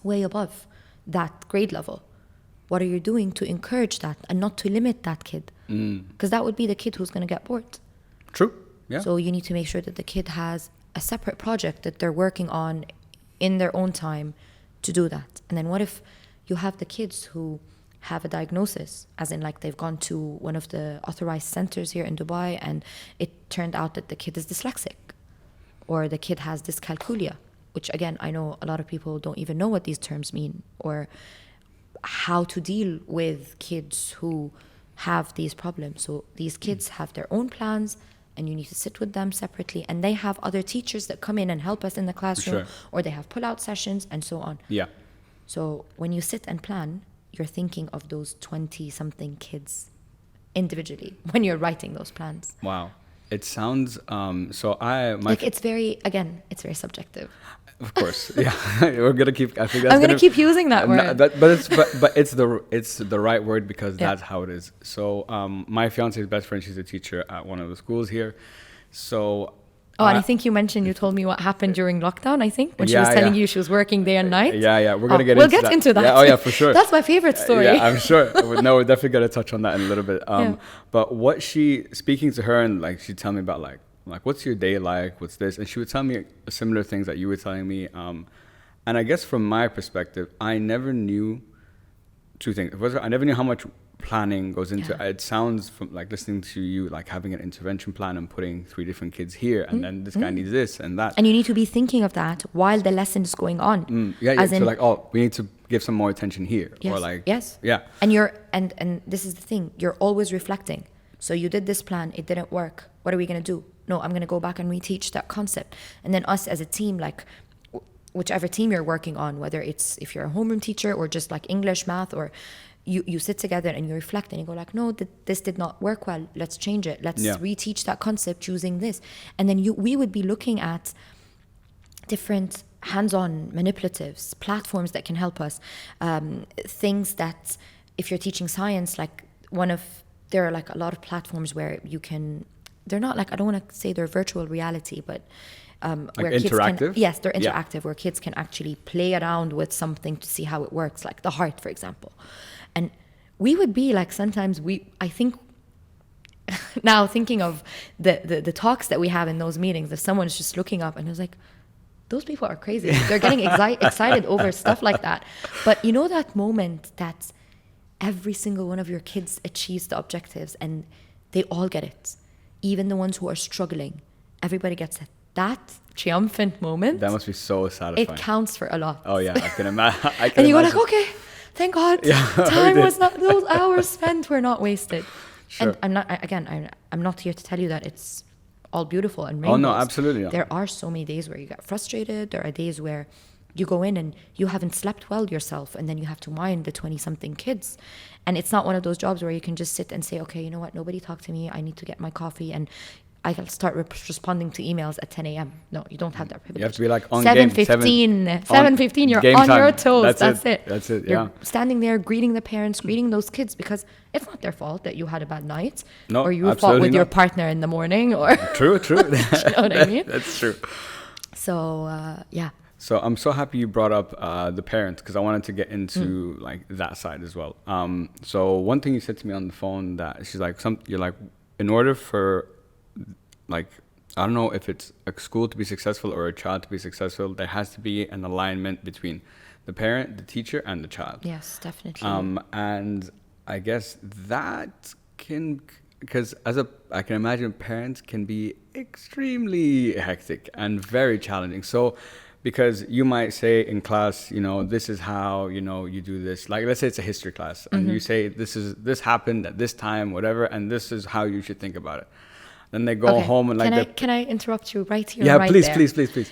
B: way above that grade level. What are you doing to encourage that and not to limit that kid? Because that would be the kid who's going to get bored.
A: True. Yeah.
B: So you need to make sure that the kid has a separate project that they're working on in their own time to do that. And then what if you have the kids who have a diagnosis, as in like they've gone to one of the authorized centers here in Dubai and it turned out that the kid is dyslexic or the kid has dyscalculia, which again, I know a lot of people don't even know what these terms mean. Or how to deal with kids who have these problems. So these kids have their own plans, and you need to sit with them separately, and they have other teachers that come in and help us in the classroom, or they have pull-out sessions and so on.
A: Yeah.
B: So when you sit and plan, you're thinking of those 20-something kids individually when you're writing those plans.
A: Wow. It sounds
B: it's very subjective.
A: Of course, yeah. We're gonna keep. I think that's
B: I'm gonna keep using that word.
A: But it's the right word, because that's how it is. So my fiance's best friend, she's a teacher at one of the schools here. So.
B: And I think you told me what happened during lockdown, I think, when she was telling you she was working day and night.
A: Yeah. We're gonna
B: we'll get into that.
A: Yeah, oh yeah, for sure.
B: That's my favorite story.
A: Yeah, I'm sure. No, we're definitely gonna touch on that in a little bit. But speaking to her, and like she'd tell me about like what's your day like, what's this, and she would tell me similar things that you were telling me. And I guess from my perspective, I never knew two things. I never knew how much planning goes into it. It sounds, from like listening to you, like having an intervention plan and putting 3 different kids here, and then this guy needs this and that,
B: and you need to be thinking of that while the lesson is going on.
A: So we need to give some more attention here.
B: Yes,
A: or like
B: and this is the thing, you're always reflecting. So you did this plan, it didn't work, what are we going to do? No, I'm going to go back and reteach that concept. And then us as a team, like whichever team you're working on, whether it's if you're a homeroom teacher or just like English, math, or you sit together and you reflect and you go like, no, this did not work well. Let's change it. Let's reteach that concept using this. And then we would be looking at different hands-on manipulatives, platforms that can help us. Things that if you're teaching science, like there are like a lot of platforms where you can, they're not like, I don't want to say they're virtual reality, but where
A: interactive?
B: Kids they're interactive, where kids can actually play around with something to see how it works, like the heart, for example. And we would be like, sometimes I think now thinking of the talks that we have in those meetings, if someone's just looking up and is like, those people are crazy. They're getting excited over stuff like that. But you know that moment that every single one of your kids achieves the objectives and they all get it. Even the ones who are struggling, everybody gets it. That triumphant moment.
A: That must be so satisfying.
B: It counts for a lot.
A: Oh yeah, I can imagine.
B: And you go like, okay, thank God. Time was not, those hours spent were not wasted.
A: Sure.
B: And I'm not here to tell you that it's all beautiful and rainbows.
A: Oh no, absolutely not.
B: There are so many days where you get frustrated. There are days where you go in and you haven't slept well yourself, and then you have to mind the 20-something kids. And it's not one of those jobs where you can just sit and say, okay, you know what, nobody talked to me, I need to get my coffee and I'll start responding to emails at 10 a.m. No, you don't have that privilege.
A: You have to be like on
B: 7:15, you're on your toes. That's it.
A: That's it,
B: You're standing there greeting the parents, greeting those kids, because it's not their fault that you had a bad night.
A: No,
B: or you fought with your partner in the morning. Or
A: True.
B: You know what I mean?
A: That's true.
B: So, yeah.
A: So I'm so happy you brought up the parents, because I wanted to get into like that side as well. So one thing you said to me on the phone, that she's like, you're like, in order for, like, I don't know if it's a school to be successful or a child to be successful, there has to be an alignment between the parent, the teacher, and the child.
B: Yes, definitely.
A: And I guess that can, because I can imagine parents can be extremely hectic and very challenging. So, because you might say in class, this is how, you do this. Like, let's say it's a history class, and you say, this happened at this time, whatever, and this is how you should think about it. Then they go home and like...
B: Can I interrupt you right here?
A: Yeah,
B: right
A: please,
B: there?
A: please.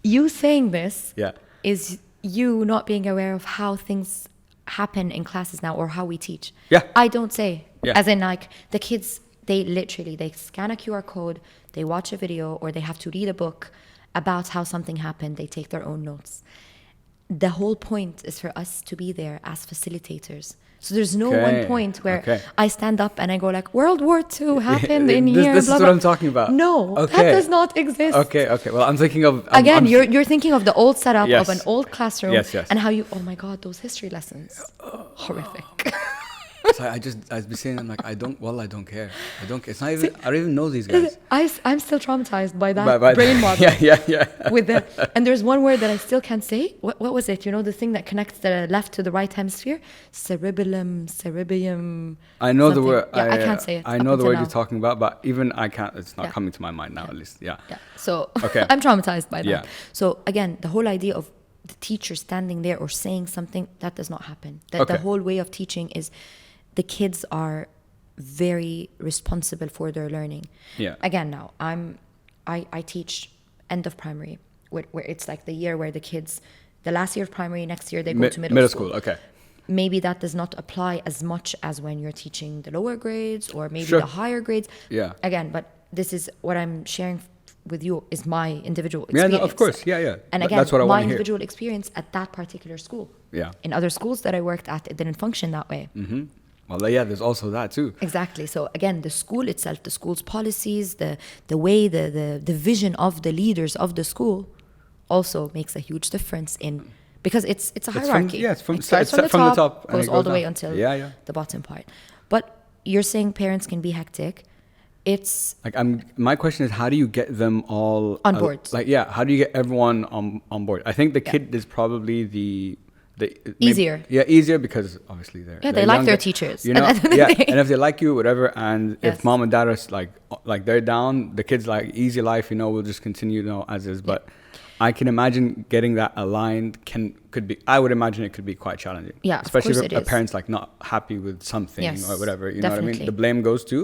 B: You saying this is you not being aware of how things happen in classes now, or how we teach.
A: Yeah.
B: I don't say.
A: Yeah.
B: As in, like, the kids, they scan a QR code, they watch a video, or they have to read a book about how something happened. They take their own notes. The whole point is for us to be there as facilitators. So there's no one point where I stand up and I go like, World War II happened in here.
A: This is what I'm talking about.
B: No, that does not exist.
A: Okay. Well, I'm thinking of...
B: you're thinking of the old setup of an old classroom.
A: Yes.
B: And how oh my God, those history lessons. Horrific.
A: So I'd be saying, I'm like, I don't care. It's not even, I don't even know these guys.
B: I'm still traumatized by that brain model.
A: Yeah.
B: With them. And there's one word that I still can't say. What was it? The thing that connects the left to the right hemisphere? Cerebellum.
A: I know
B: something.
A: the word.
B: Yeah, I can't say it.
A: I know the word you're talking about, but even I can't, it's not coming to my mind now, at least. Yeah.
B: So I'm traumatized by that.
A: Yeah.
B: So again, the whole idea of the teacher standing there or saying something, that does not happen. The
A: Okay.
B: whole way of teaching is the kids are very responsible for their learning.
A: Yeah.
B: Again, now I teach end of primary, where it's like the year where the kids, the last year of primary, next year they go to middle school.
A: Okay.
B: Maybe that does not apply as much as when you're teaching the lower grades or maybe
A: Sure.
B: the higher grades.
A: Yeah.
B: Again, but this is what I'm sharing with you is my individual
A: Yeah,
B: experience.
A: no, of course. Yeah, yeah.
B: And
A: Th-
B: again,
A: that's what I
B: my
A: want to hear.
B: individual experience at that particular school.
A: Yeah.
B: In other schools that I worked at, it didn't function that way.
A: Well, yeah, there's also that too.
B: Exactly. So again, the school itself, the school's policies, the way, the vision of the leaders of the school also makes a huge difference in, because it's a hierarchy.
A: It's from
B: It starts
A: the top and
B: goes
A: it
B: all the way
A: down.
B: until
A: Yeah.
B: the bottom part. But you're saying parents can be hectic. It's
A: Like, my question is, how do you get them all
B: On board.
A: Like, yeah, how do you get everyone on board? I think the kid is probably the
B: Easier.
A: Easier because obviously they're
B: they like their
A: younger,
B: teachers.
A: you know.
B: At the end of the
A: Yeah,
B: day.
A: and if they like you, whatever, and
B: Yes.
A: if mom and dad are like they're down, the kid's like easy life, you know, we'll just continue, you know, as is. But I can imagine getting that aligned could be. I would imagine it could be quite challenging.
B: Yeah, of
A: especially
B: course
A: if
B: it
A: a
B: is.
A: parent's like not happy with something
B: Yes,
A: or whatever. You know what I
B: definitely.
A: mean? The blame goes to.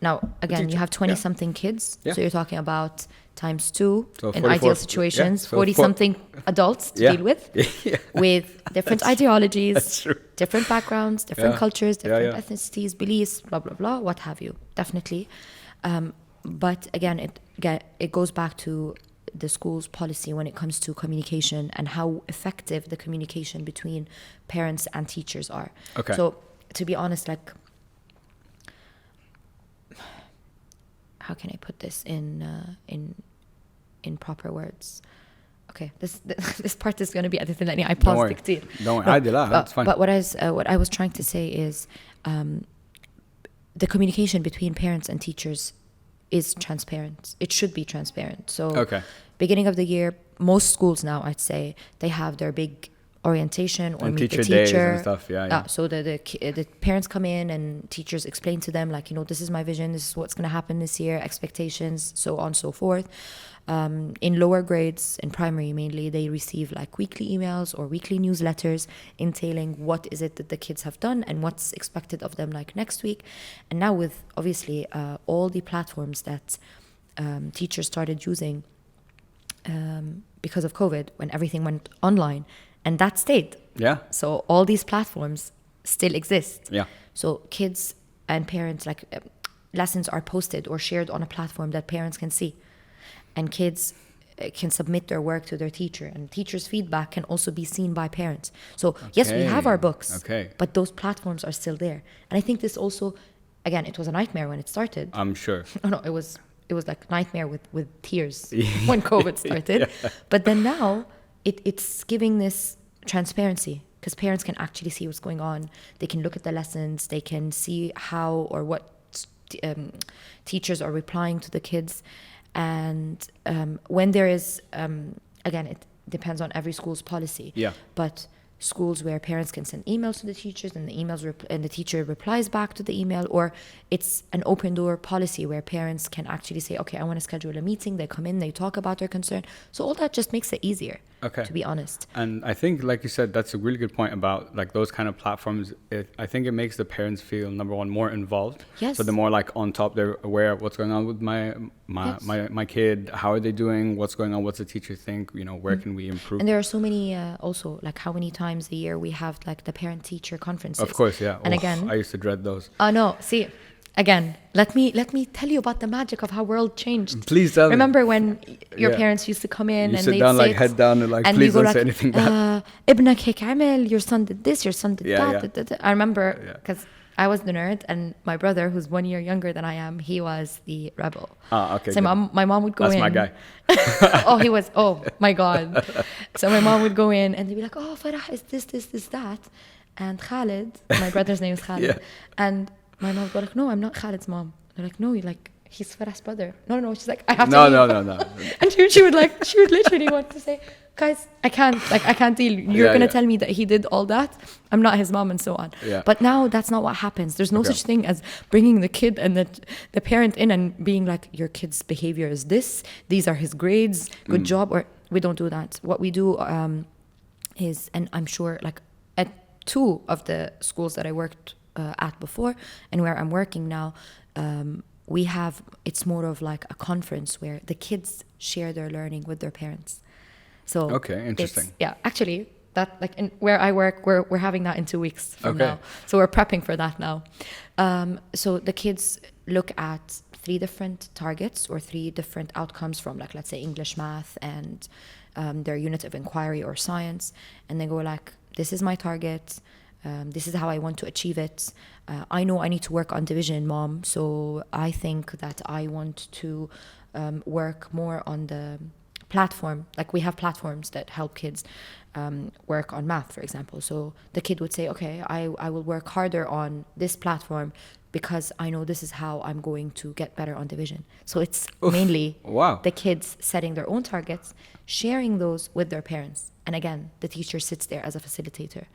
B: Now, again, you
A: teacher.
B: have 20
A: Yeah.
B: something kids.
A: Yeah.
B: So you're talking about times 2
A: So
B: in
A: 44
B: ideal situations,
A: yeah, so
B: 40 something adults to
A: Yeah.
B: deal with,
A: Yeah.
B: with different ideologies,
A: That's true.
B: different backgrounds, different
A: Yeah.
B: cultures,
A: Yeah,
B: different
A: yeah.
B: ethnicities, beliefs, blah, blah, blah, what have you. Definitely. But again, it goes back to the school's policy when it comes to communication and how effective the communication between parents and teachers are.
A: Okay.
B: So to be honest, like, how can I put this in proper words? Okay, this part is going to be edited. I
A: Don't
B: paused
A: worry.
B: كتير.
A: Don't worry. عادي لا, it's fine.
B: But what I was trying to say is the communication between parents and teachers is transparent. It should be transparent. So
A: Okay.
B: beginning of the year, most schools now, I'd say, they have their big orientation or
A: And
B: meet the
A: teacher days
B: teacher
A: and stuff, yeah.
B: So the parents come in and teachers explain to them, like, you know, this is my vision, this is what's going to happen this year, expectations, so on and so forth. In lower grades, in primary mainly, they receive like weekly emails or weekly newsletters entailing what is it that the kids have done and what's expected of them like next week. And now with obviously all the platforms that teachers started using because of COVID, when everything went online, and that stayed.
A: Yeah.
B: So all these platforms still exist.
A: Yeah.
B: So kids and parents, like, lessons are posted or shared on a platform that parents can see. And kids can submit their work to their teacher. And teachers' feedback can also be seen by parents. So yes, we have our books.
A: Okay.
B: But those platforms are still there. And I think this also, again, it was a nightmare when it started.
A: I'm sure.
B: Oh no, it was like nightmare with tears when COVID started.
A: Yeah.
B: But then now it's giving this transparency because parents can actually see what's going on. They can look at the lessons. They can see how or what teachers are replying to the kids. And when there is, again, it depends on every school's policy.
A: Yeah.
B: But schools where parents can send emails to the teachers and the and the teacher replies back to the email, or it's an open door policy where parents can actually say, okay, I want to schedule a meeting. They come in, they talk about their concern. So all that just makes it easier,
A: Okay.
B: to be honest.
A: And I think, like you said, that's a really good point about like those kind of platforms. I think it makes the parents feel, number one, more involved.
B: Yes.
A: So the more like on top, they're aware of what's going on with my kid. How are they doing? What's going on? What's the teacher think? You know, where can we improve?
B: And there are so many also, like, how many times a year we have like the parent-teacher conferences.
A: Of course, yeah.
B: And
A: Oof,
B: again,
A: I used to dread those.
B: oh no, see, again, let me tell you about the magic of how world changed.
A: Please tell me.
B: Remember when your
A: Yeah.
B: parents used to come in
A: You
B: and
A: sit
B: they'd
A: down,
B: sit
A: like head down, and like,
B: and
A: please
B: we go
A: don't say
B: like,
A: anything bad.
B: ابنك هيك عمل, your son did this, your son did
A: Yeah,
B: that.
A: yeah.
B: da, da, da. I remember
A: Yeah.
B: because I was the nerd and my brother, who's 1 year younger than I am, he was the rebel.
A: Ah, okay.
B: So
A: good.
B: my mom would go
A: That's
B: in.
A: my guy.
B: Oh, he was, oh my God. So my mom would go in and they'd be like, oh, Farah is this, that. And Khalid, my brother's name is Khalid.
A: Yeah.
B: And my mom would go like, no, I'm not Khalid's mom. They're like, no, you're like, he's Farah's brother. No. She's like, I have to leave.
A: No.
B: And she would literally want to say, guys, I can't deal. You're
A: Yeah,
B: going to
A: yeah.
B: tell me that he did all that. I'm not his mom and so on.
A: Yeah.
B: But now that's not what happens. There's no
A: Okay.
B: such thing as bringing the kid and the parent in and being like, your kid's behavior is this. These are his grades. Good job. Or we don't do that. What we do is, and I'm sure like at two of the schools that I worked at before and where I'm working now, we have, it's more of like a conference where the kids share their learning with their parents. So
A: Okay, interesting.
B: yeah, actually that, like in where I work, we're having that in 2 weeks from
A: Okay.
B: now. So we're prepping for that now. So the kids look at 3 different targets or 3 different outcomes from, like, let's say English, math, and their unit of inquiry or science. And they go like, this is my target. This is how I want to achieve it. I know I need to work on division, mom. So I think that I want to work more on the platform. Like, we have platforms that help kids work on math, for example. So the kid would say, okay, I will work harder on this platform because I know this is how I'm going to get better on division. So it's mainly the kids setting their own targets, sharing those with their parents. And again, the teacher sits there as a facilitator.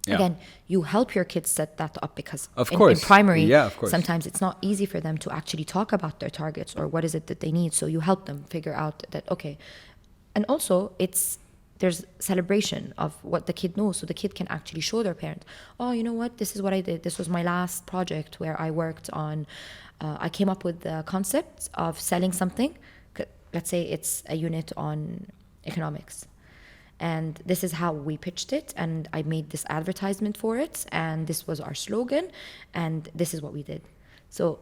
A: Yeah.
B: Again, you help your kids set that up because
A: course.
B: in primary,
A: Yeah, of course.
B: sometimes it's not easy for them to actually talk about their targets or what is it that they need. So you help them figure out that, okay. And also there's celebration of what the kid knows. So the kid can actually show their parent, oh, you know what, this is what I did. This was my last project where I worked on, I came up with the concept of selling something. Let's say it's a unit on economics. And this is how we pitched it, and I made this advertisement for it, and this was our slogan, and this is what we did. So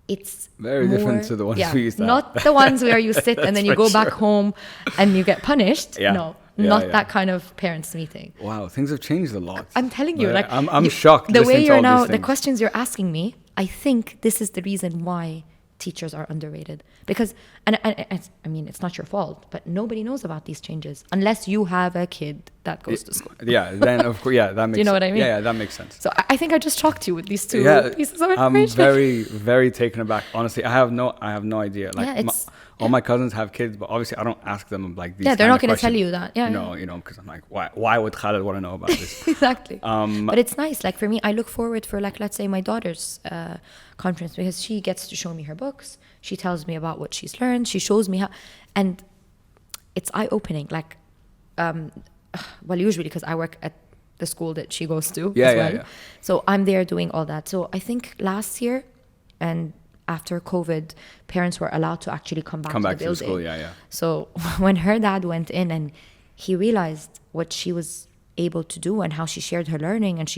B: it's
A: very different to the ones we used to
B: not
A: have.
B: the ones where you sit and then you go back home and you get punished. No, not that kind of parents meeting.
A: Wow, things have changed a lot.
B: I'm telling you, like,
A: I'm shocked.
B: The way you're now, the
A: things.
B: questions you're asking me, I think this is the reason why teachers are underrated, because and I mean, it's not your fault, but nobody knows about these changes unless you have a kid that goes to school.
A: Yeah, then of course, that makes.
B: Do you know what I mean?
A: Yeah, that makes sense.
B: So I think I just shocked you with these 2 pieces of information.
A: I'm very, very taken aback. Honestly, I have no idea. Like, all my cousins have kids, but obviously I don't ask them like these.
B: Yeah, they're not going to tell you that. Yeah,
A: you know, because I'm like, why would Khaled want to know about this?
B: Exactly. But it's nice. Like, for me, I look forward for, like, let's say my daughter's conference, because she gets to show me her books. She tells me about what she's learned. She shows me how, and it's eye-opening. Like, well, usually because I work at the school that she goes to as well. Yeah. So I'm there doing all that. So I think last year and after COVID, parents were allowed to actually come back to the building.
A: School, yeah.
B: So when her dad went in and he realized what she was able to do and how she shared her learning, and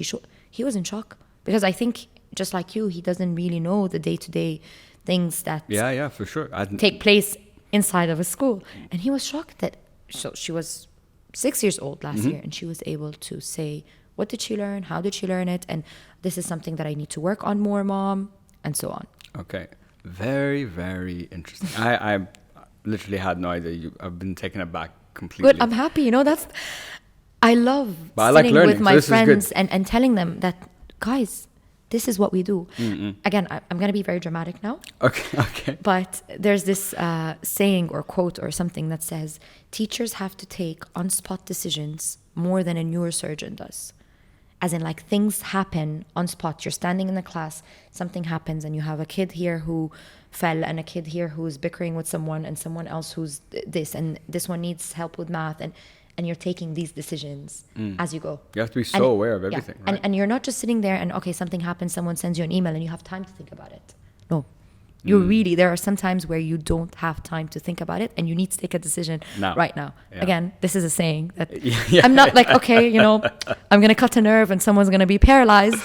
B: he was in shock, because I think, just like you, he doesn't really know the day-to-day things that
A: for sure
B: take place inside of a school. And he was shocked that, so she was 6 years old last year, and she was able to say, what did she learn? How did she learn it? And this is something that I need to work on more, mom, and so on.
A: Okay. Very, very interesting. I literally had no idea. I've been taken aback completely.
B: Good. I'm happy. You know, I love
A: sitting
B: like
A: learning,
B: with my friends and telling them that, guys, this is what we do. Again, I'm going to be very dramatic now.
A: Okay.
B: But there's this saying or quote or something that says, teachers have to take on-spot decisions more than a neurosurgeon does. As in, like, things happen on spot. You're standing in the class, something happens, and you have a kid here who fell, and a kid here who's bickering with someone, and someone else who's this, and this one needs help with math, and you're taking these decisions as you go.
A: You have to be so aware of everything, right?
B: And you're not just sitting there and, okay, something happens, someone sends you an email, and you have time to think about it. No. There are some times where you don't have time to think about it, and you need to take a decision right now. Yeah. Again, this is a saying that I'm not like, okay, you know, I'm going to cut a nerve and someone's going to be paralyzed.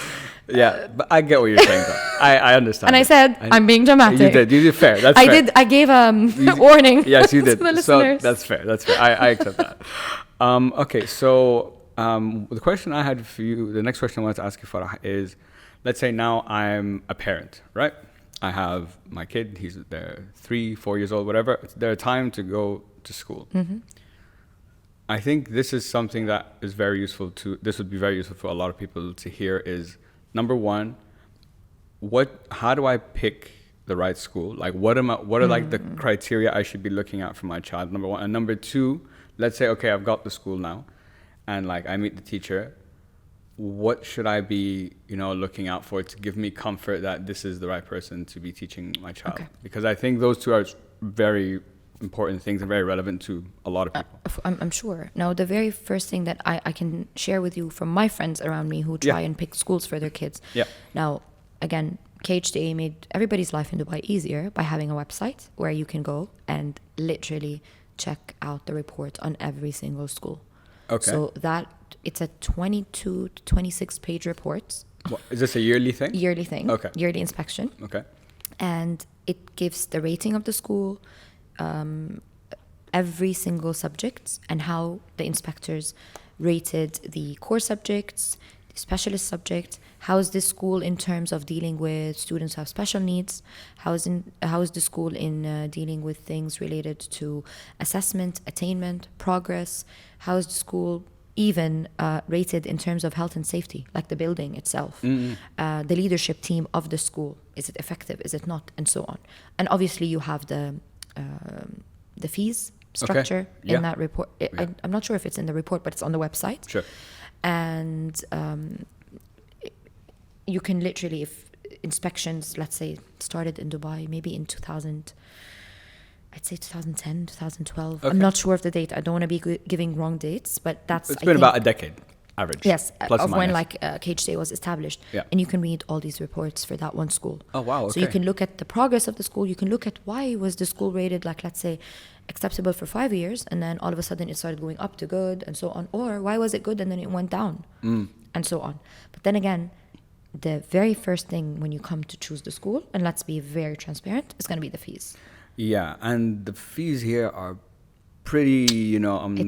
A: Yeah, but I get what you're saying, though. I understand.
B: And I said, I'm being dramatic.
A: You did fair. That's fair.
B: I gave warning.
A: Yes, you did.
B: To the
A: so
B: listeners.
A: that's fair. I accept that. Okay, so the question I had for you, the next question I wanted to ask you, Farah, is, let's say now I'm a parent, right? I have my kid, he's 3-4 years old, whatever. It's their time to go to school. I think this is something that is this would be very useful for a lot of people to hear is, number one, how do I pick the right school? Like, what are like the criteria I should be looking at for my child, number one? And number two, let's say, okay, I've got the school now, and like I meet the teacher. What should I be, looking out for to give me comfort that this is the right person to be teaching my child? Okay. Because I think those two are very important things and very relevant to a lot of people.
B: I'm sure. Now, the very first thing that I can share with you from my friends around me who try and pick schools for their kids.
A: Yeah.
B: Now, again, KHDA made everybody's life in Dubai easier by having a website where you can go and literally check out the report on every single school.
A: Okay.
B: So it's a 22 to 26 page report.
A: What, is this a yearly thing?
B: Yearly thing.
A: Okay.
B: Yearly inspection.
A: Okay.
B: And it gives the rating of the school, every single subject, and how the inspectors rated the core subjects, the specialist subject. How is this school in terms of dealing with students who have special needs? How is the school in dealing with things related to assessment, attainment, progress? How is the school even rated in terms of health and safety, like the building itself, the leadership team of the school? Is it effective? Is it not? And so on. And obviously, you have the fees structure in that report. I'm not sure if it's in the report, but it's on the website.
A: Sure.
B: And you can literally, if inspections, let's say, started in Dubai, maybe in 2000. I'd say 2010, 2012.
A: Okay.
B: I'm not sure of the date. I don't want to be giving wrong dates, but that's...
A: It's been about a decade, average.
B: Yes,
A: plus
B: of
A: or
B: when
A: minus.
B: KHDA was established.
A: Yeah.
B: And you can read all these reports for that one school.
A: Oh, wow, okay.
B: So you can look at the progress of the school. You can look at why was the school rated, like, let's say, acceptable for 5 years, and then all of a sudden it started going up to good and so on. Or why was it good and then it went down and so on. But then again, the very first thing when you come to choose the school, and let's be very transparent, is going to be the fees.
A: Yeah, and the fees here are pretty,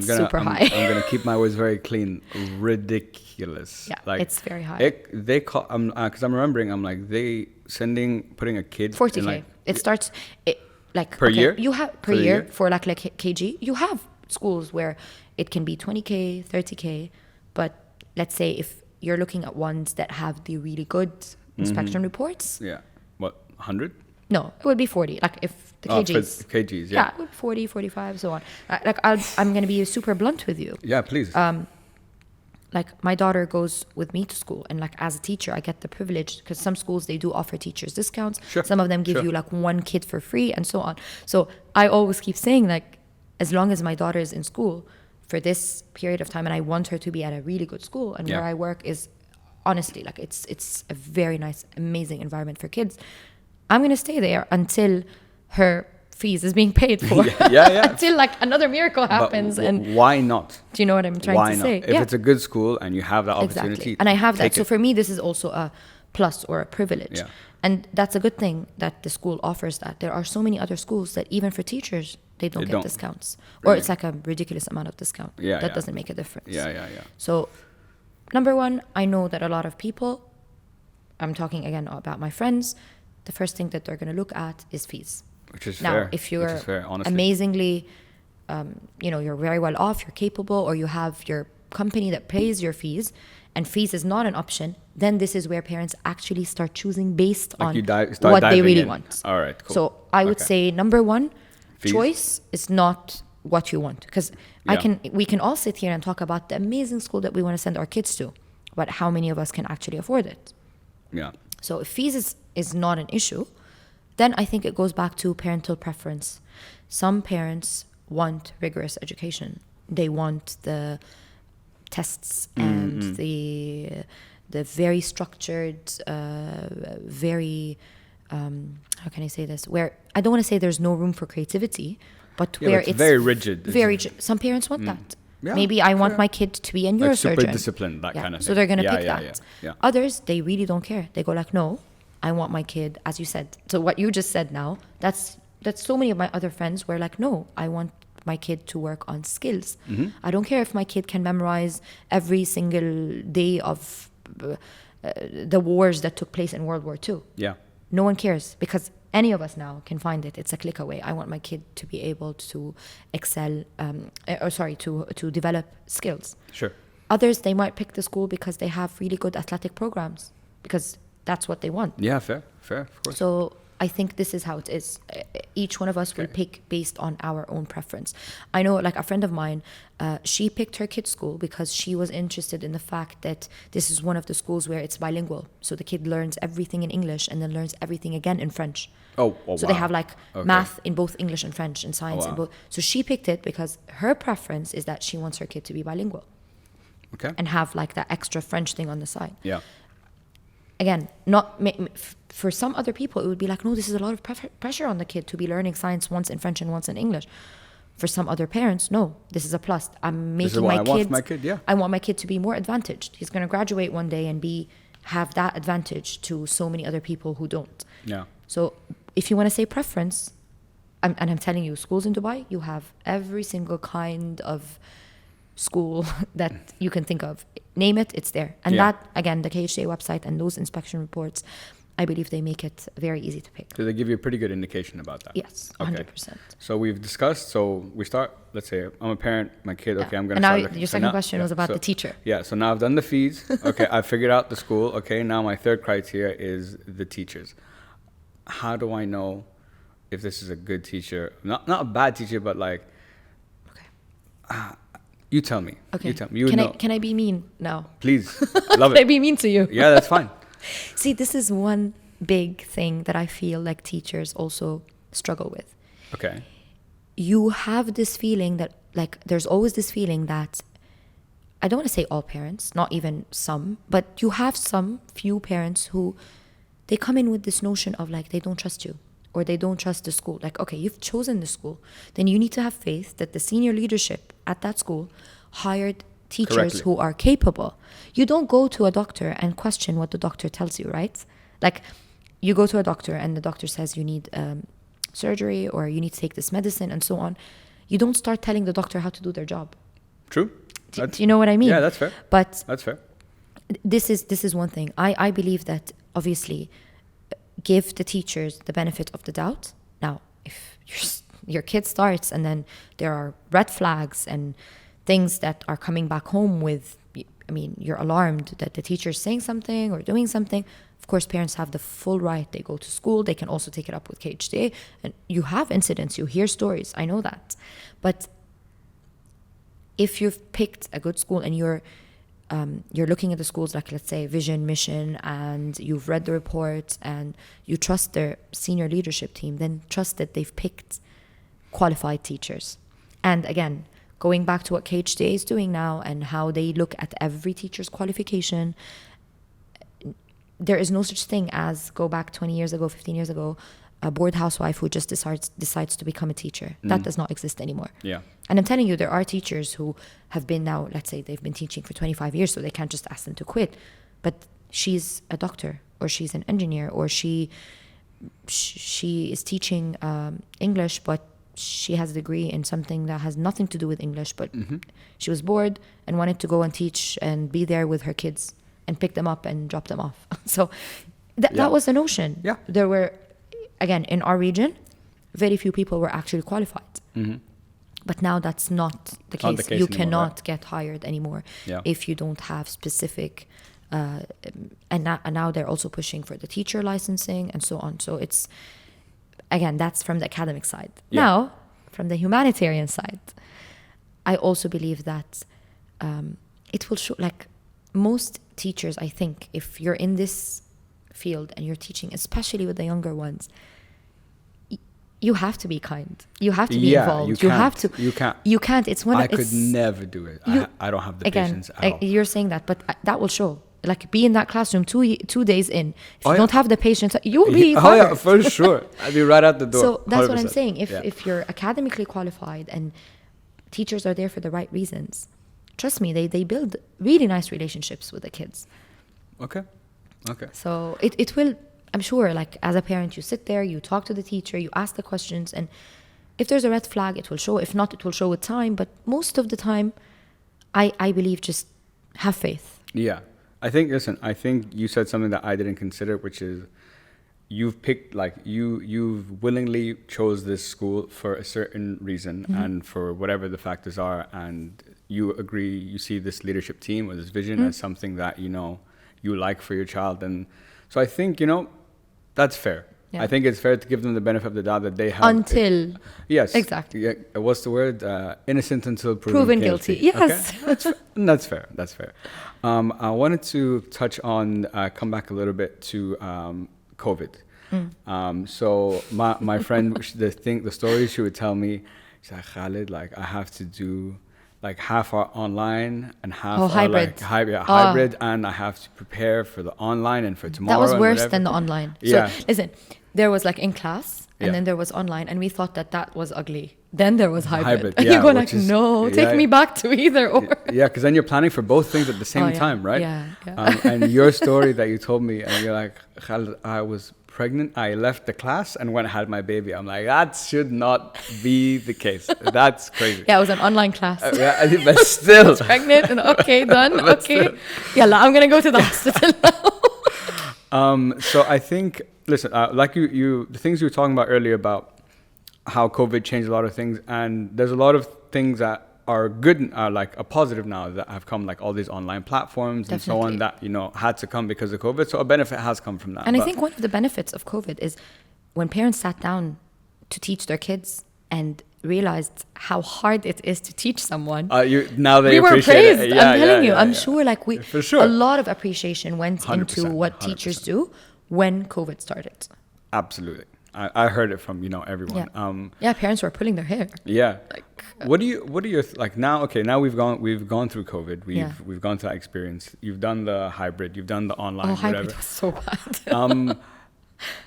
B: super high.
A: I'm gonna keep my words very clean. Ridiculous.
B: Yeah, it's very high.
A: They call, because I'm remembering, I'm like, putting a kid
B: 40K.
A: in like,
B: It starts
A: per year?
B: You have per year for like KG. You have schools where it can be 20K, 30K, but let's say if you're looking at ones that have the really good inspection reports.
A: Yeah. What, 100?
B: No, it would be 40. Like if the KGs.
A: KGs, yeah.
B: Yeah, it would be 40, 45, so on. I'm going to be super blunt with you.
A: Yeah, please.
B: Like my daughter goes with me to school, and like as a teacher I get the privilege, because some schools they do offer teachers discounts.
A: Sure.
B: Some of them give you like one kid for free and so on. So I always keep saying, like, as long as my daughter is in school for this period of time, and I want her to be at a really good school, and where I work is honestly like it's a very nice, amazing environment for kids, I'm going to stay there until her fees is being paid for.
A: yeah.
B: Until like another miracle happens. And
A: why not?
B: do you know what I'm trying to say?
A: If it's a good school and you have that opportunity,
B: exactly. And I have that.
A: take
B: So
A: it.
B: for me, this is also a plus or a privilege.
A: Yeah.
B: And that's a good thing that the school offers that. There are so many other schools that even for teachers, they don't get discounts. Or it's like a ridiculous amount of discount. That doesn't make a difference.
A: Yeah.
B: So, number one, I know that a lot of people, I'm talking again about my friends, the first thing that they're going to look at is fees.
A: Which is
B: now,
A: fair.
B: if you're
A: fair, honestly.
B: amazingly, you're very well off, you're capable, or you have your company that pays your fees, and fees is not an option, then this is where parents actually start choosing based on what they really want.
A: All right, cool.
B: So I would say number one,
A: fees.
B: Choice is not what you want, because we can all sit here and talk about the amazing school that we want to send our kids to, but how many of us can actually afford it?
A: Yeah.
B: So if fees is not an issue, then I think it goes back to parental preference. Some parents want rigorous education. They want the tests and the very structured, very, how can I say this? Where I don't want to say there's no room for creativity, but where
A: it's very rigid.
B: Some parents want that.
A: Yeah,
B: maybe I want my kid to be a neurosurgeon.
A: Super disciplined, that kind of thing.
B: So they're going to pick that.
A: Yeah.
B: Others, they really don't care. They go like, no, I want my kid, as you said. So what you just said now, that's so many of my other friends were like, no, I want my kid to work on skills. I don't care if my kid can memorize every single day of the wars that took place in World War II.
A: Yeah.
B: No one cares, because any of us now can find it. It's a click away. I want my kid to be able to excel, to develop skills.
A: Sure.
B: Others, they might pick the school because they have really good athletic programs, because that's what they want.
A: Yeah, fair, of course.
B: So I think this is how it is. Each one of us will pick based on our own preference. I know, like a friend of mine, she picked her kid's school because she was interested in the fact that this is one of the schools where it's bilingual. So the kid learns everything in English and then learns everything again in French. So they have like math in both English and French and science in both. So she picked it because her preference is that she wants her kid to be bilingual. And have like that extra French thing on the side.
A: Yeah.
B: Again, for some other people, it would be like, no, this is a lot of pressure on the kid to be learning science once in French and once in English. For some other parents, no, this is a plus. I'm making my kid. I want my kid to be more advantaged. He's going to graduate one day and have that advantage to so many other people who don't.
A: Yeah.
B: So if you want to say preference, and I'm telling you, schools in Dubai, you have every single kind of school that you can think of. Name it, it's there. And that, again, the KHDA website and those inspection reports, I believe they make it very easy to pick.
A: So they give you a pretty good indication about that?
B: Yes, 100%.
A: So we've discussed, so we start, let's say I'm a parent, my kid, I'm going to
B: start
A: looking.
B: And now your second question was about the teacher.
A: Yeah, so now I've done the fees. Okay, I've figured out the school. Okay, now my third criteria is the teachers. How do I know if this is a good teacher? Not a bad teacher, but like, you tell me.
B: Okay.
A: You tell me.
B: Can I be mean now?
A: Please. Love it.
B: Can I be mean to you?
A: Yeah, that's fine.
B: See, this is one big thing that I feel like teachers also struggle with.
A: Okay.
B: You have this feeling that, like, there's always this feeling that, I don't want to say all parents, not even some, but you have some few parents who, they come in with this notion of like, they don't trust you or they don't trust the school. Like, okay, you've chosen the school, then you need to have faith that the senior leadership at that school hired teachers who are capable. You don't go to a doctor and question what the doctor tells you, right? Like, you go to a doctor and the doctor says you need surgery or you need to take this medicine and so on. You don't start telling the doctor how to do their job.
A: True.
B: Do you know what I mean?
A: Yeah, that's fair.
B: But
A: that's fair.
B: This is one thing. I believe that obviously give the teachers the benefit of the doubt. Now, if your kid starts and then there are red flags and things that are coming back home with, I mean, you're alarmed that the teacher's saying something or doing something. Of course, parents have the full right. They go to school. They can also take it up with KHDA. And you have incidents. You hear stories. I know that. But if you've picked a good school and you're looking at the schools like, let's say, vision, mission, and you've read the report and you trust their senior leadership team, then trust that they've picked qualified teachers. And again, going back to what KHDA is doing now and how they look at every teacher's qualification, there is no such thing as, go back 20 years ago, 15 years ago, a bored housewife who just decides to become a teacher. That does not exist anymore.
A: Yeah.
B: And I'm telling you, there are teachers who have been now, let's say they've been teaching for 25 years, so they can't just ask them to quit. But she's a doctor or she's an engineer or she is teaching English, but she has a degree in something that has nothing to do with English, but she was bored and wanted to go and teach and be there with her kids and pick them up and drop them off. So that was the notion.
A: Yeah.
B: There were, again, in our region, very few people were actually qualified. But now that's not the case. You
A: anymore,
B: cannot get hired anymore if you don't have specific... and now they're also pushing for the teacher licensing and so on. So it's... Again, that's from the academic side. Now, from the humanitarian side, I also believe that it will show, like, most teachers, I think, if you're in this field and you're teaching, especially with the younger ones, you have to be kind. You have to be involved. You can't. It's one.
A: I could never do it. I don't have the patience at all.
B: You're saying that, but that will show. Like, be in that classroom 2 days in. If you don't have the patience, you'll be fired.
A: Oh yeah, for sure. I'll be right out the door.
B: So that's 100%. What I'm saying. If you're academically qualified and teachers are there for the right reasons, trust me, they build really nice relationships with the kids.
A: Okay.
B: So it will, I'm sure, like, as a parent, you sit there, you talk to the teacher, you ask the questions, and if there's a red flag, it will show. If not, it will show with time. But most of the time, I believe, just have faith.
A: Yeah. I think you said something that I didn't consider, which is you've picked, like, you've willingly chose this school for a certain reason and for whatever the factors are, and you agree, you see this leadership team or this vision as something that, you like for your child. And so I think, that's fair.
B: Yeah.
A: I think it's fair to give them the benefit of the doubt that they have
B: Until.
A: yes,
B: Exactly.
A: Yeah, what's the word? Innocent until
B: Proven guilty. Yes.
A: Okay? That's fair. That's fair. I wanted to touch on come back a little bit to COVID. So my friend, the story she would tell me, she's like, Khalid, like I have to do like half our online and half
B: hybrid.
A: Hybrid, and I have to prepare for the online and for tomorrow.
B: That was
A: and
B: worse
A: whatever.
B: than the online.
A: Yeah.
B: So listen, there was like in class and then there was online, and we thought that was ugly. Then there was hybrid. And
A: yeah,
B: you go like, no, take me back to either or.
A: Yeah, because then you're planning for both things at the same time, right?
B: Yeah.
A: And your story that you told me, and you're like, Khalid, I was pregnant, I left the class and went and had my baby. I'm like, that should not be the case. That's crazy.
B: Yeah, it was an online class.
A: Yeah, but still.
B: I was pregnant and okay, done. Okay. Yeah, I'm going to go to the hospital now.
A: So I think, listen, like you, the things you were talking about earlier about how COVID changed a lot of things, and there's a lot of things that are good, like a positive now that have come, like all these online platforms and so on that, had to come because of COVID. So a benefit has come from that.
B: And I think one of the benefits of COVID is when parents sat down to teach their kids and realized how hard it is to teach someone.
A: Now they
B: we
A: appreciate
B: were praised.
A: it.
B: I'm telling you, I'm sure like
A: for sure.
B: A lot of appreciation went
A: 100%,
B: into what teachers do when COVID started.
A: Absolutely. I heard it from, everyone.
B: Yeah, parents were pulling their hair.
A: Yeah. What are your like now? Okay, now we've gone through COVID. We've gone through that experience. You've done the hybrid. You've done the online.
B: Oh, hybrid
A: whatever.
B: was so bad.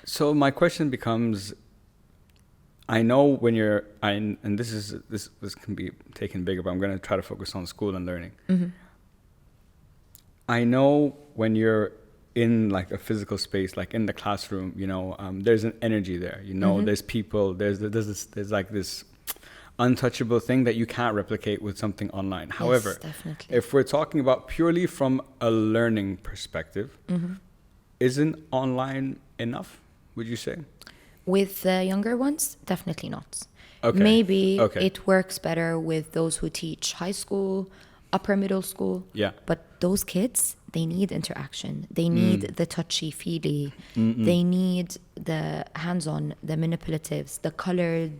A: So my question becomes, I know when and this can be taken bigger, but I'm going to try to focus on school and learning.
B: Mm-hmm.
A: I know when you're in like a physical space, like in the classroom, there's an energy there. There's people. There's like this untouchable thing that you can't replicate with something online. However,
B: definitely.
A: If we're talking about purely from a learning perspective, isn't online enough? Would you say?
B: With the younger ones, definitely not.
A: Okay.
B: Maybe it works better with those who teach high school, upper middle school.
A: Yeah.
B: But those kids, they need interaction. They need the touchy-feely. They need the hands-on, the manipulatives, the colored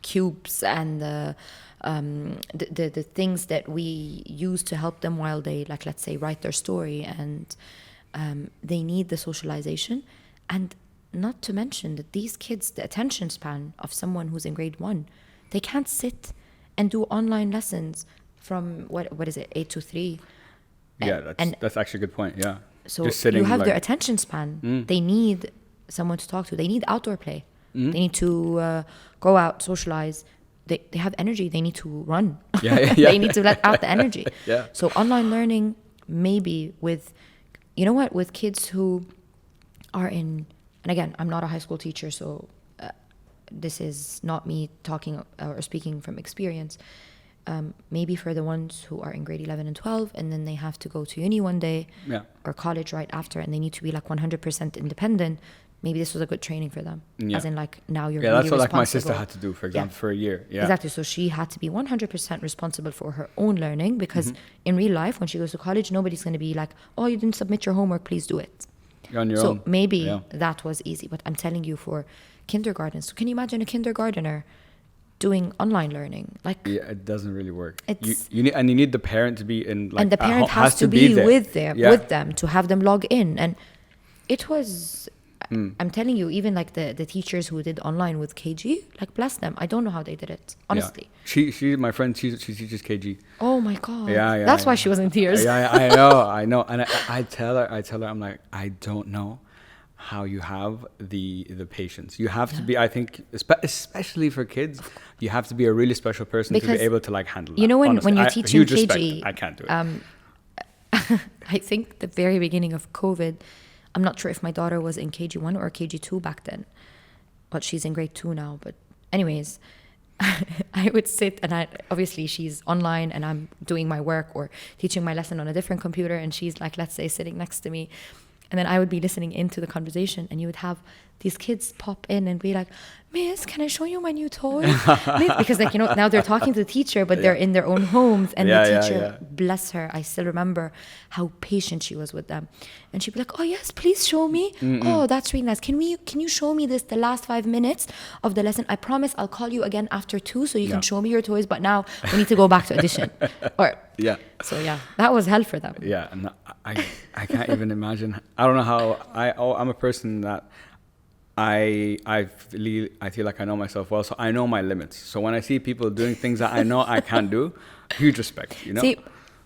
B: cubes, and the things that we use to help them while they, like, let's say, write their story. And they need the socialization. And not to mention that these kids, the attention span of someone who's in grade 1, they can't sit and do online lessons from what is it, 8 to 3.
A: Yeah, that's actually a good point. Yeah.
B: So you have their attention span. They need someone to talk to. They need outdoor play. They need to go out, socialize. They have energy. They need to run. They need to let out the energy.
A: Yeah.
B: So online learning, maybe with kids who are in, and again, I'm not a high school teacher, so this is not me talking or speaking from experience. Maybe for the ones who are in grade 11 and 12, and then they have to go to uni one day or college right after, and they need to be like 100% independent. Maybe this was a good training for them. As in, like, now you're really
A: that's what like my
B: responsible.
A: sister had to do, for example, for a year. Yeah.
B: Exactly. So she had to be 100% responsible for her own learning, because in real life, when she goes to college, nobody's going to be like, oh, you didn't submit your homework, please do it.
A: You're on your own.
B: So maybe that was easy. But I'm telling you, for kindergarten, so can you imagine a kindergartner doing online learning? Like,
A: it doesn't really work. You need the parent to be in, like,
B: and the parent has to be
A: there.
B: with them to have them log in. And it was, I'm telling you, even like the teachers who did online with KG, like, bless them. I don't know how they did it, honestly.
A: She my friend, she teaches KG.
B: Oh my God.
A: Yeah.
B: That's why she was in tears.
A: Yeah, I know. And I tell her, I'm like, I don't know how you have the patience. You have to be, I think, especially for kids, you have to be a really special person to be able to, like, handle that.
B: When you're teaching
A: huge
B: KG,
A: respect. I can't do it.
B: I think the very beginning of COVID, I'm not sure if my daughter was in KG1 or KG2 back then, but she's in grade 2 now. But anyways, I would sit, and obviously she's online and I'm doing my work or teaching my lesson on a different computer, and she's, like, let's say, sitting next to me. And then I would be listening into the conversation, and you would have these kids pop in and be like, Miss, can I show you my new toy? Miss, because like, you know, now they're talking to the teacher, but they're in their own homes. And the teacher, bless her, I still remember how patient she was with them. And she'd be like, oh yes, please show me. Oh, that's really nice. Can you show me this, the last 5 minutes of the lesson? I promise I'll call you again after 2 so you can show me your toys. But now we need to go back to addition. So that was hell for them.
A: Yeah, and I can't even imagine. I don't know how. I'm a person that I feel like I know myself well, so I know my limits. So when I see people doing things that I know I can't do, huge respect, you know?
B: See,